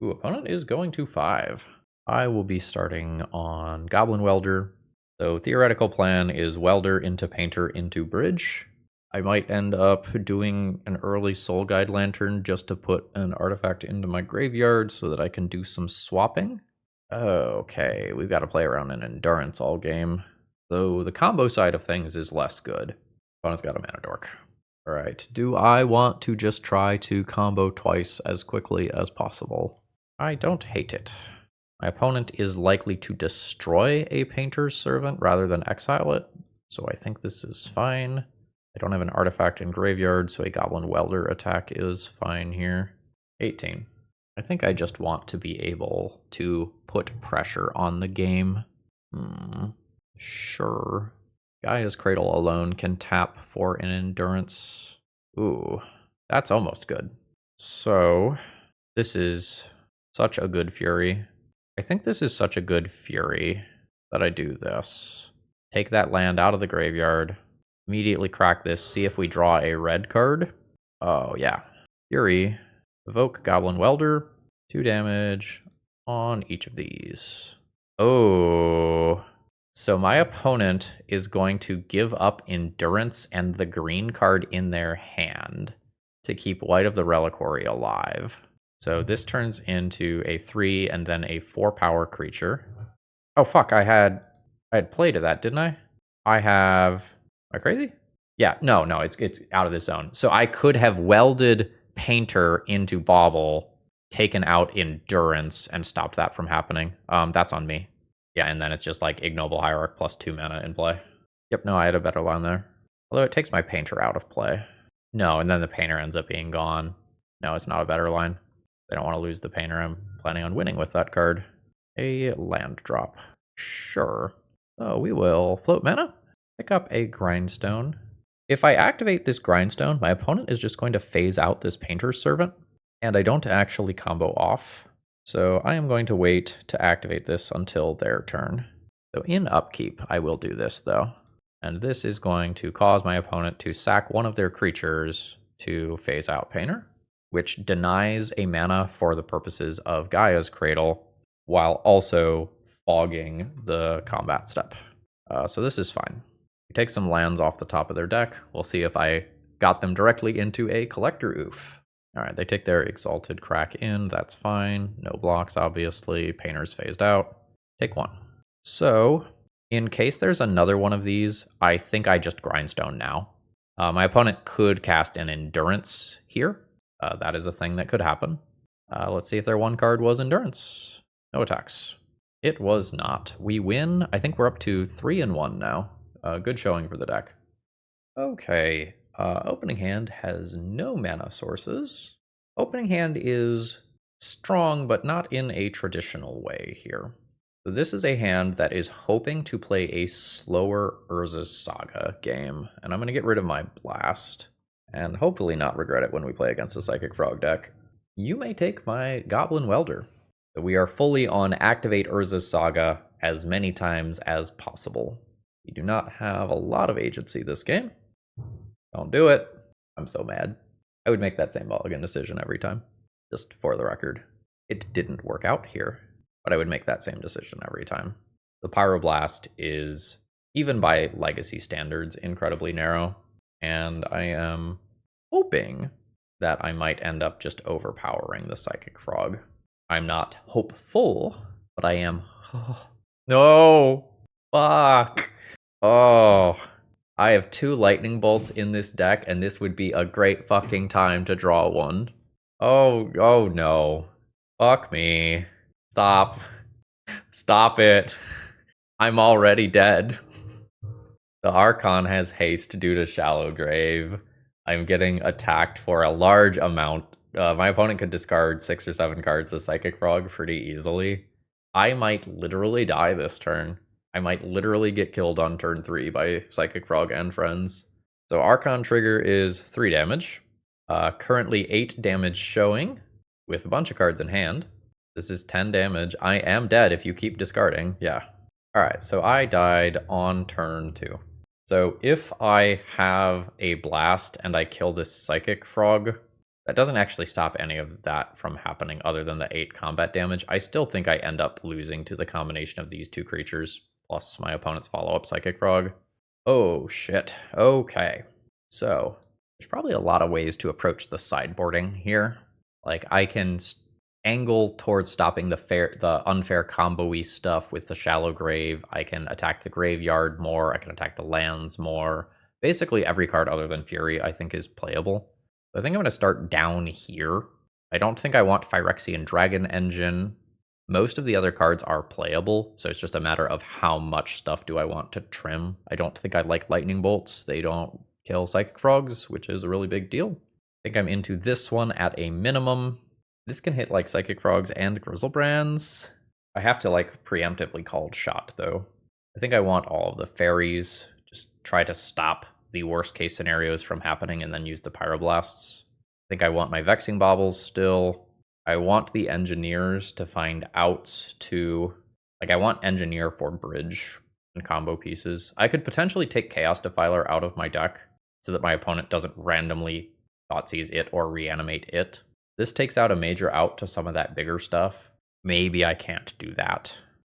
Ooh, opponent is going to 5. I will be starting on Goblin Welder. So theoretical plan is Welder into Painter into Bridge. I might end up doing an early Soul Guide Lantern just to put an artifact into my graveyard so that I can do some swapping. Okay, we've got to play around in Endurance all game. So the combo side of things is less good. Opponent's got a Mana Dork. Alright, do I want to just try to combo twice as quickly as possible? I don't hate it. My opponent is likely to destroy a Painter's Servant rather than exile it, so I think this is fine. I don't have an artifact in graveyard, so a Goblin Welder attack is fine here. 18. I think I just want to be able to put pressure on the game. Sure. Gaia's Cradle alone can tap for an Endurance. Ooh, that's almost good. So, this is such a good Fury. I think this is such a good Fury that I do this. Take that land out of the graveyard. Immediately crack this. See if we draw a red card. Oh, yeah. Fury. Evoke Goblin Welder. 2 damage on each of these. Oh. So my opponent is going to give up Endurance and the green card in their hand to keep White of the Reliquary alive. So this turns into a 3 and then a 4 power creature. Oh fuck, I had play to that, didn't I? Am I crazy? Yeah, no, it's out of this zone. So I could have welded Painter into Bauble, taken out Endurance, and stopped that from happening. That's on me. Yeah, and then it's just like Ignoble Hierarch plus 2 mana in play. Yep, no, I had a better line there. Although it takes my Painter out of play. No, and then the Painter ends up being gone. No, it's not a better line. They don't want to lose the Painter. I'm planning on winning with that card. A land drop. Sure. So we will float mana, pick up a Grindstone. If I activate this Grindstone, my opponent is just going to phase out this Painter's Servant, and I don't actually combo off. So I am going to wait to activate this until their turn. So in upkeep, I will do this though. And this is going to cause my opponent to sack one of their creatures to phase out Painter, which denies a mana for the purposes of Gaia's Cradle, while also fogging the combat step. So this is fine. We take some lands off the top of their deck. We'll see if I got them directly into a Collector Oof. All right, they take their Exalted Crack in. That's fine. No blocks, obviously. Painter's phased out. Take one. So, in case there's another one of these, I think I just Grindstone now. My opponent could cast an Endurance here. That is a thing that could happen. Let's see if their one card was Endurance. No attacks. It was not. We win. I think we're up to 3-1 now. Good showing for the deck. Okay. Opening hand has no mana sources. Opening hand is strong, but not in a traditional way here. So this is a hand that is hoping to play a slower Urza's Saga game, and I'm going to get rid of my Blast, and hopefully not regret it when we play against a Psychic Frog deck. You may take my Goblin Welder. So we are fully on Activate Urza's Saga as many times as possible. We do not have a lot of agency this game. Don't do it. I'm so mad. I would make that same mulligan decision every time. Just for the record. It didn't work out here, but I would make that same decision every time. The Pyroblast is, even by legacy standards, incredibly narrow, and I am hoping that I might end up just overpowering the Psychic Frog. I'm not hopeful, but I am... No! Fuck! Oh... I have 2 lightning bolts in this deck, and this would be a great fucking time to draw one. Oh no. Fuck me. Stop. Stop it. I'm already dead. The Archon has haste due to Shallow Grave. I'm getting attacked for a large amount. My opponent could discard 6 or 7 cards to Psychic Frog pretty easily. I might literally die this turn. I might literally get killed on turn 3 by Psychic Frog and friends. So Archon trigger is 3 damage. Currently 8 damage showing with a bunch of cards in hand. This is 10 damage. I am dead if you keep discarding. Yeah. Alright, so I died on turn 2. So if I have a blast and I kill this Psychic Frog, that doesn't actually stop any of that from happening other than the 8 combat damage. I still think I end up losing to the combination of these 2 creatures, plus my opponent's follow-up Psychic Frog. Oh, shit. Okay. So, there's probably a lot of ways to approach the sideboarding here. Like, I can angle towards stopping the unfair combo-y stuff with the Shallow Grave. I can attack the graveyard more. I can attack the lands more. Basically, every card other than Fury, I think, is playable. I think I'm going to start down here. I don't think I want Phyrexian Dragon Engine. Most of the other cards are playable, so it's just a matter of how much stuff do I want to trim. I don't think I like Lightning Bolts. They don't kill Psychic Frogs, which is a really big deal. I think I'm into this one at a minimum. This can hit like Psychic Frogs and Grizzlebrands. I have to like preemptively called shot though. I think I want all of the fairies. Just try to stop the worst case scenarios from happening and then use the Pyroblasts. I think I want my Vexing Baubles still. I want the Engineers to find outs to... Like, I want Engineer for bridge and combo pieces. I could potentially take Chaos Defiler out of my deck so that my opponent doesn't randomly Thoughtseize it or reanimate it. This takes out a major out to some of that bigger stuff. Maybe I can't do that.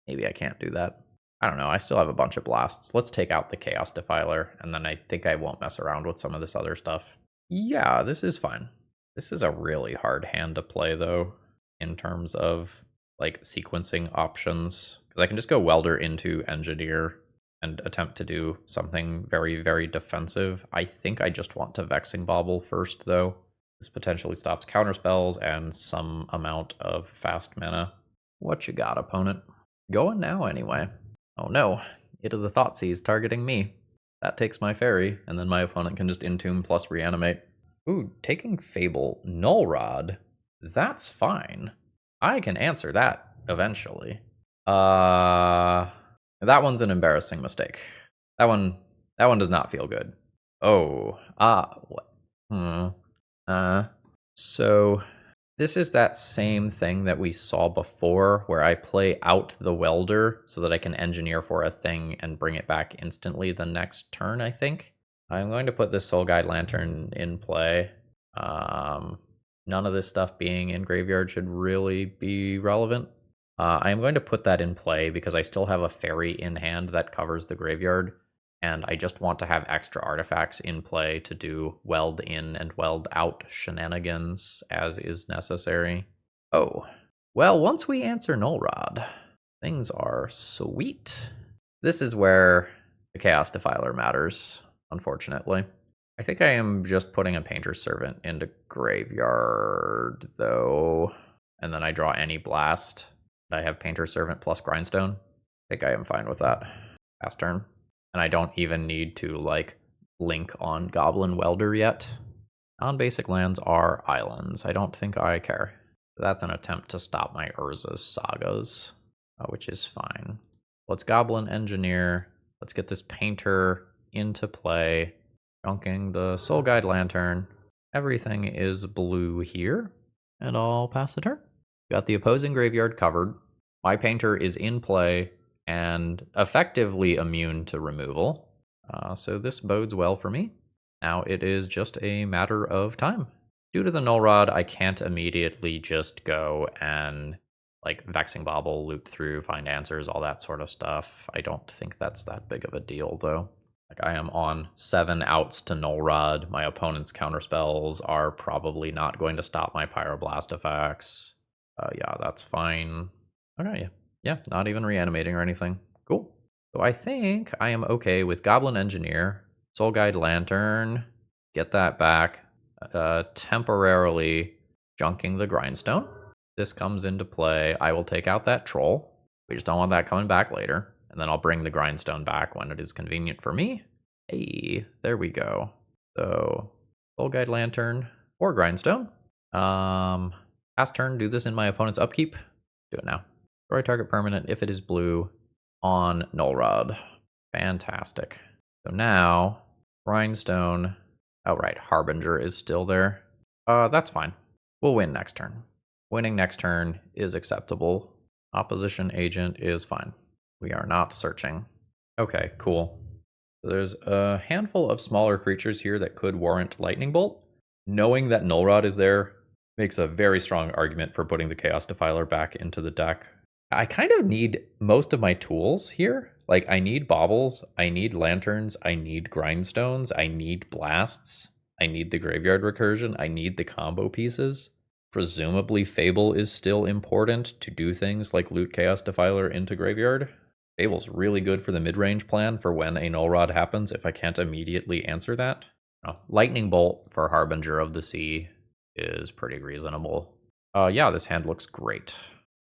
Maybe I can't do that. I don't know. I still have a bunch of blasts. Let's take out the Chaos Defiler, and then I think I won't mess around with some of this other stuff. Yeah, this is fine. This is a really hard hand to play, though, in terms of, like, sequencing options. Because I can just go Welder into Engineer and attempt to do something very, very defensive. I think I just want to Vexing Bauble first, though. This potentially stops counterspells and some amount of fast mana. What you got, opponent? Going now, anyway. Oh no, it is a Thoughtseize targeting me. That takes my fairy, and then my opponent can just Entomb plus reanimate. Ooh, taking Fable Null Rod. That's fine. I can answer that eventually. That one's an embarrassing mistake. That one does not feel good. Oh, what? So This is that same thing that we saw before, where I play out the welder so that I can engineer for a thing and bring it back instantly the next turn, I think. I'm going to put this Soul Guide Lantern in play. None of this stuff being in graveyard should really be relevant. I am going to put that in play because I still have a fairy in hand that covers the graveyard, and I just want to have extra artifacts in play to do weld in and weld out shenanigans as is necessary. Oh, well, once we answer Null Rod, things are sweet. This is where the Chaos Defiler matters, unfortunately. I think I am just putting a Painter's Servant into graveyard, though, and then I draw any blast. I have Painter's Servant plus Grindstone. I think I am fine with that. Pass turn. And I don't even need to, like, blink on Goblin Welder yet. Non-basic lands are islands. I don't think I care. That's an attempt to stop my Urza's Sagas, which is fine. Let's Goblin Engineer. Let's get this Painter into play. Junking the Soul Guide Lantern. Everything is blue here. And I'll pass the turn. Got the opposing graveyard covered. My Painter is in play and effectively immune to removal. So this bodes well for me. Now it is just a matter of time. Due to the Null Rod, I can't immediately just go and like Vexing Bauble, loop through, find answers, all that sort of stuff. I don't think that's that big of a deal though. Like I am on 7 outs to Null Rod. My opponent's counterspells are probably not going to stop my Pyroblast effects. Yeah, that's fine. Okay, yeah, not even reanimating or anything. Cool. So I think I am okay with Goblin Engineer, Soul Guide Lantern, get that back, temporarily junking the Grindstone. This comes into play. I will take out that Troll. We just don't want that coming back later. And then I'll bring the Grindstone back when it is convenient for me. Hey, there we go. So, Soul Guide Lantern or Grindstone. Pass turn, do this in my opponent's upkeep. Do it now. Destroy target permanent if it is blue on Null Rod. Fantastic. So now, Grindstone. Oh, right, Harbinger is still there. That's fine. We'll win next turn. Winning next turn is acceptable. Opposition agent is fine. We are not searching. Okay, cool. There's a handful of smaller creatures here that could warrant Lightning Bolt. Knowing that Null Rod is there makes a very strong argument for putting the Chaos Defiler back into the deck. I kind of need most of my tools here. Like, I need baubles, I need lanterns, I need grindstones, I need blasts, I need the graveyard recursion, I need the combo pieces. Presumably Fable is still important to do things like loot Chaos Defiler into graveyard. Fable's really good for the mid-range plan for when a Null Rod happens if I can't immediately answer that. Oh, Lightning Bolt for Harbinger of the Sea is pretty reasonable. Yeah, this hand looks great.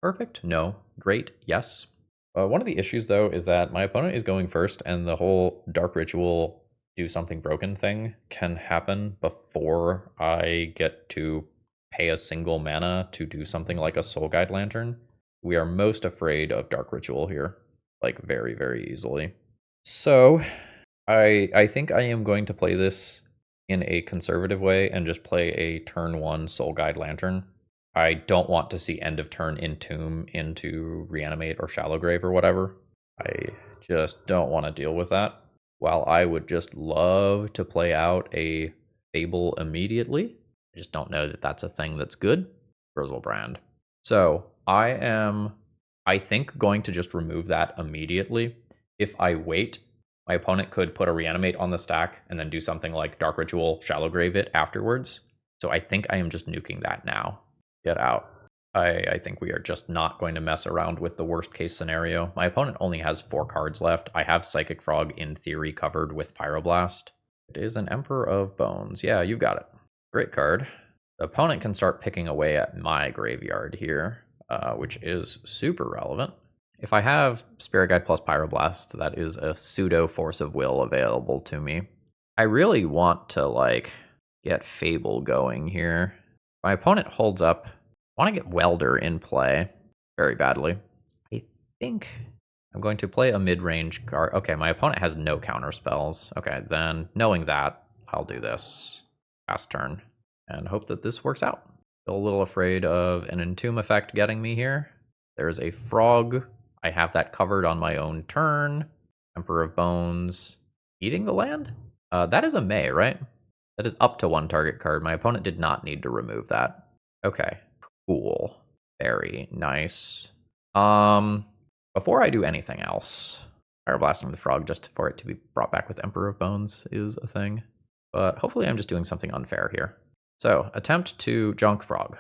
Perfect? No. Great? Yes. One of the issues, though, is that my opponent is going first, and the whole Dark Ritual do something broken thing can happen before I get to pay a single mana to do something like a Soul Guide Lantern. We are most afraid of Dark Ritual here, like very, very easily. So I think I am going to play this in a conservative way and just play a turn 1 Soul Guide Lantern. I don't want to see end of turn Entomb into Reanimate or Shallow Grave or whatever. I just don't want to deal with that. While I would just love to play out a Fable immediately, I just don't know that that's a thing that's good. Grizzlebrand. So I am, I think, going to just remove that immediately. If I wait, my opponent could put a Reanimate on the stack and then do something like Dark Ritual, Shallow Grave it afterwards. So I think I am just nuking that now. Get out. I think we are just not going to mess around with the worst case scenario. My opponent only has 4 cards left. I have Psychic Frog in theory covered with Pyroblast. It is an Emperor of Bones. Yeah, you got it. Great card. The opponent can start picking away at my graveyard here, which is super relevant. If I have Spirit Guide plus Pyroblast, that is a pseudo Force of Will available to me. I really want to, like, get Fable going here. My opponent holds up. I want to get Welder in play very badly. I think I'm going to play a mid-range card. Okay, my opponent has no counter spells. Okay, then knowing that, I'll do this. Pass turn. And hope that this works out. Still a little afraid of an Entomb effect getting me here. There's a frog. I have that covered on my own turn. Emperor of Bones. Eating the land? That is a May, right? That is up to one target card. My opponent did not need to remove that. Okay, cool. Very nice. Before I do anything else, Pyroblasting the frog just for it to be brought back with Emperor of Bones is a thing. But hopefully I'm just doing something unfair here. So, attempt to junk frog.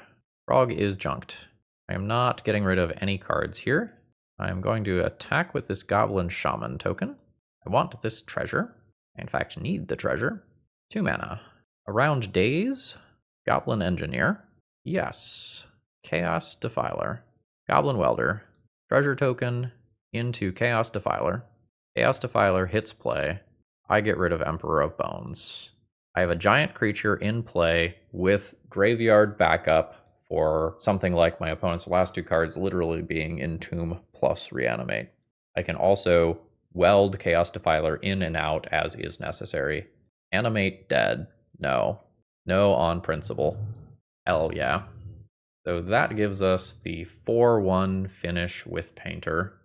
Frog is junked. I am not getting rid of any cards here. I am going to attack with this Goblin Shaman token. I want this treasure. I, in fact, need the treasure. 2 mana. Around days. Goblin Engineer. Yes. Chaos Defiler. Goblin Welder. Treasure token into Chaos Defiler. Chaos Defiler hits play. I get rid of Emperor of Bones. I have a giant creature in play with graveyard backup for something like my opponent's last 2 cards literally being Entomb plus Reanimate. I can also weld Chaos Defiler in and out as is necessary. Animate dead. No. No on principle. Hell yeah. So that gives us the 4-1 finish with Painter.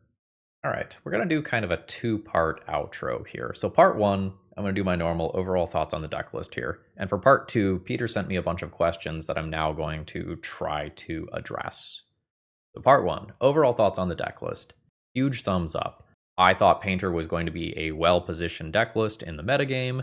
All right, we're going to do kind of a 2-part outro here. So part 1, I'm going to do my normal overall thoughts on the deck list here. And for part 2, Peter sent me a bunch of questions that I'm now going to try to address. So part 1, overall thoughts on the deck list. Huge thumbs up. I thought Painter was going to be a well-positioned deck list in the metagame.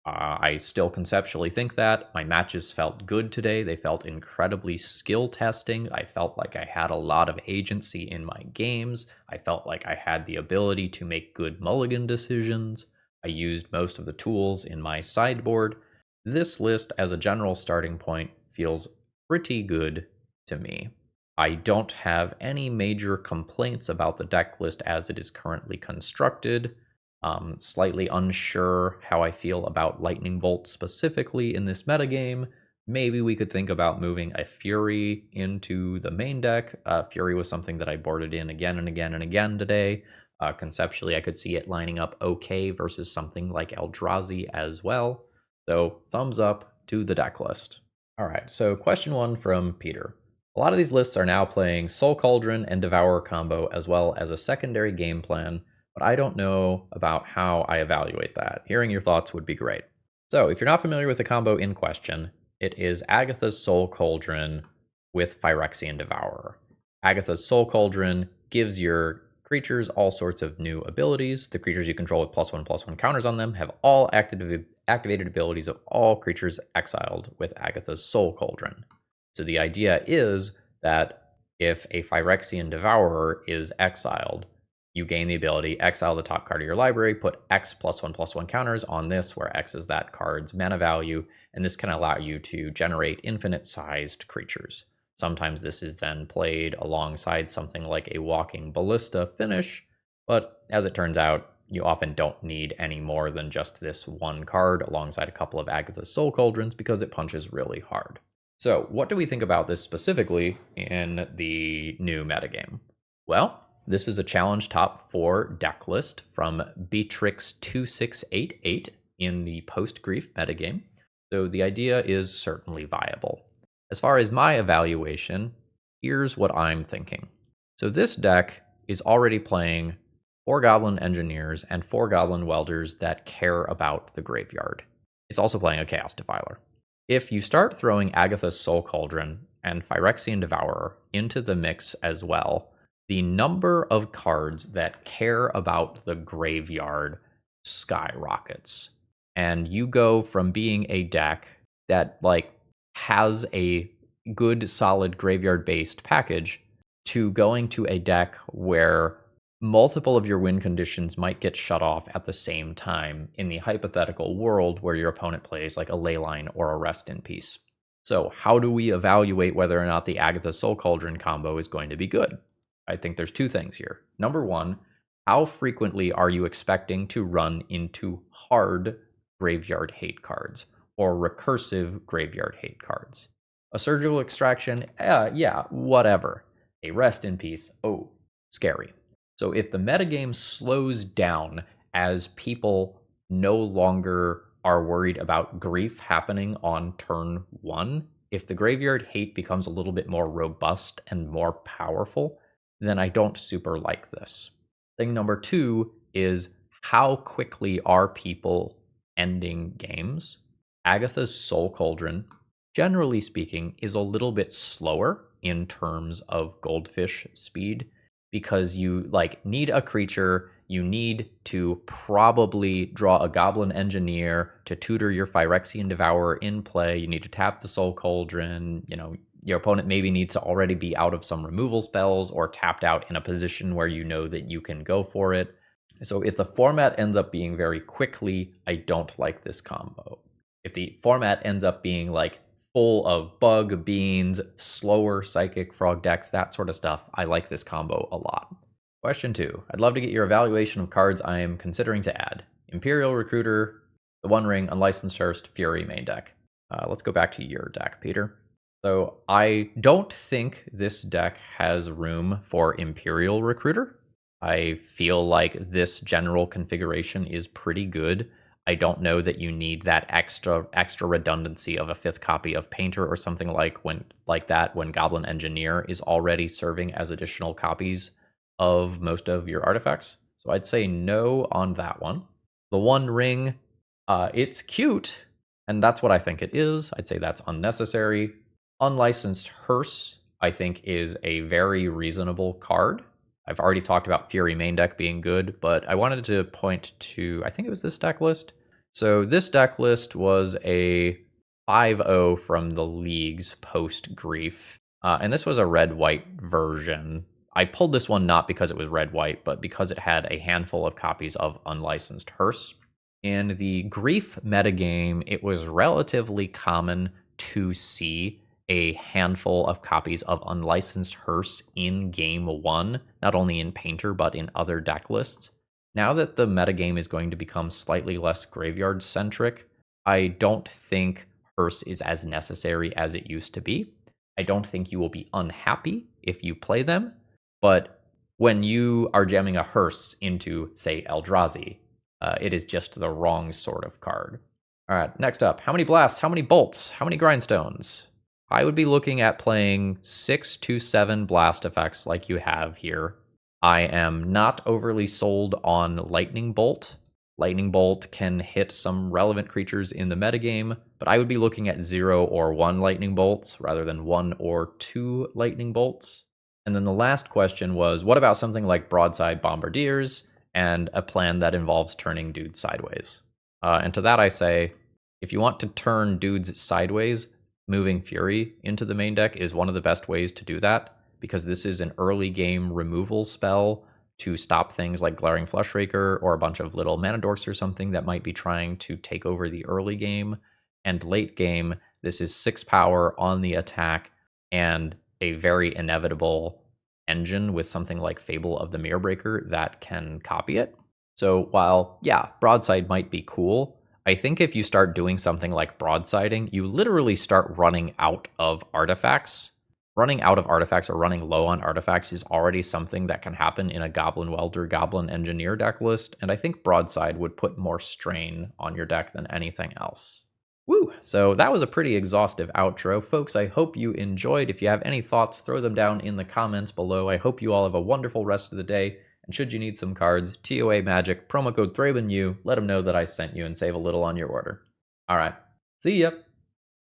I still conceptually think that. My matches felt good today. They felt incredibly skill testing. I felt like I had a lot of agency in my games. I felt like I had the ability to make good mulligan decisions. I used most of the tools in my sideboard. This list, as a general starting point, feels pretty good to me. I don't have any major complaints about the deck list as it is currently constructed. Slightly unsure how I feel about Lightning Bolt specifically in this metagame. Maybe we could think about moving a Fury into the main deck. Fury was something that I boarded in again and again and again today. Conceptually, I could see it lining up okay versus something like Eldrazi as well. So thumbs up to the deck list. All right, so question 1 from Peter. A lot of these lists are now playing Soul Cauldron and Devourer combo as well as a secondary game plan, but I don't know about how I evaluate that. Hearing your thoughts would be great. So if you're not familiar with the combo in question, it is Agatha's Soul Cauldron with Phyrexian Devourer. Agatha's Soul Cauldron gives your creatures all sorts of new abilities. The creatures you control with +1/+1 counters on them have all activated abilities of all creatures exiled with Agatha's Soul Cauldron. So the idea is that if a Phyrexian Devourer is exiled, you gain the ability, exile the top card of your library, put X +1/+1 counters on this, where X is that card's mana value, and this can allow you to generate infinite-sized creatures. Sometimes this is then played alongside something like a Walking Ballista finish, but as it turns out, you often don't need any more than just this one card alongside a couple of Agatha's Soul Cauldrons because it punches really hard. So what do we think about this specifically in the new metagame? Well, this is a challenge top 4 deck list from Beatrix2688 in the post-grief metagame, so the idea is certainly viable. As far as my evaluation, here's what I'm thinking. So this deck is already playing 4 Goblin Engineers and 4 Goblin Welders that care about the graveyard. It's also playing a Chaos Defiler. If you start throwing Agatha's Soul Cauldron and Phyrexian Devourer into the mix as well, the number of cards that care about the graveyard skyrockets. And you go from being a deck that has a good solid graveyard based package to going to a deck where multiple of your win conditions might get shut off at the same time in the hypothetical world where your opponent plays like a Leyline or a Rest in Peace. So how do we evaluate whether or not the Agatha Soul Cauldron combo is going to be good? I think there's 2 things here. Number 1, how frequently are you expecting to run into hard graveyard hate cards or recursive graveyard hate cards? A Surgical Extraction, yeah, whatever. A Rest in Peace, oh, scary. So if the metagame slows down as people no longer are worried about grief happening on turn 1, If the graveyard hate becomes a little bit more robust and more powerful, then I don't super like this. Thing number 2 is how quickly are people ending games? Agatha's Soul Cauldron, generally speaking, is a little bit slower in terms of goldfish speed because you need a creature, you need to probably draw a Goblin Engineer to tutor your Phyrexian Devourer in play. You need to tap the Soul Cauldron. Your opponent maybe needs to already be out of some removal spells or tapped out in a position where you know that you can go for it. So if the format ends up being very quickly, I don't like this combo. If the format ends up being full of bug beans, slower psychic frog decks, that sort of stuff, I like this combo a lot. Question 2. I'd love to get your evaluation of cards I am considering to add. Imperial Recruiter, the One Ring, Unlicensed Hearst, Fury main deck. Let's go back to your deck, Peter. So I don't think this deck has room for Imperial Recruiter. I feel like this general configuration is pretty good. I don't know that you need that extra redundancy of a 5th copy of Painter or something like that when Goblin Engineer is already serving as additional copies of most of your artifacts. So I'd say no on that one. The One Ring, it's cute, and that's what I think it is. I'd say that's unnecessary. Unlicensed Hearse, I think, is a very reasonable card. I've already talked about Fury main deck being good, but I wanted to point to, I think it was this deck list. So this deck list was a 5-0 from the league's post-Grief, and this was a red-white version. I pulled this one not because it was red-white, but because it had a handful of copies of Unlicensed Hearse. In the Grief metagame, it was relatively common to see a handful of copies of Unlicensed Hearse in Game 1, not only in Painter, but in other deck lists. Now that the metagame is going to become slightly less graveyard-centric, I don't think Hearse is as necessary as it used to be. I don't think you will be unhappy if you play them, but when you are jamming a Hearse into, say, Eldrazi, it is just the wrong sort of card. All right, next up, how many blasts, how many bolts, how many grindstones? I would be looking at playing 6 to 7 blast effects like you have here. I am not overly sold on Lightning Bolt. Lightning Bolt can hit some relevant creatures in the metagame, but I would be looking at 0 or 1 Lightning Bolts rather than 1 or 2 Lightning Bolts. And then the last question was, what about something like Broadside Bombardiers and a plan that involves turning dudes sideways? And to that I say, if you want to turn dudes sideways, moving Fury into the main deck is one of the best ways to do that, because this is an early game removal spell to stop things like Glaring Fleshraker or a bunch of little mana dorks or something that might be trying to take over the early game. And late game, this is 6 power on the attack and a very inevitable engine with something like Fable of the Mirrorbreaker that can copy it. So while, yeah, Broadside might be cool, I think if you start doing something like broadsiding, you literally start running out of artifacts. Running out of artifacts or running low on artifacts is already something that can happen in a Goblin Welder, Goblin Engineer deck list, and I think Broadside would put more strain on your deck than anything else. Woo! So that was a pretty exhaustive outro. Folks, I hope you enjoyed. If you have any thoughts, throw them down in the comments below. I hope you all have a wonderful rest of the day. And should you need some cards, TOA Magic, promo code ThrabenU, let them know that I sent you and save a little on your order. All right, see ya!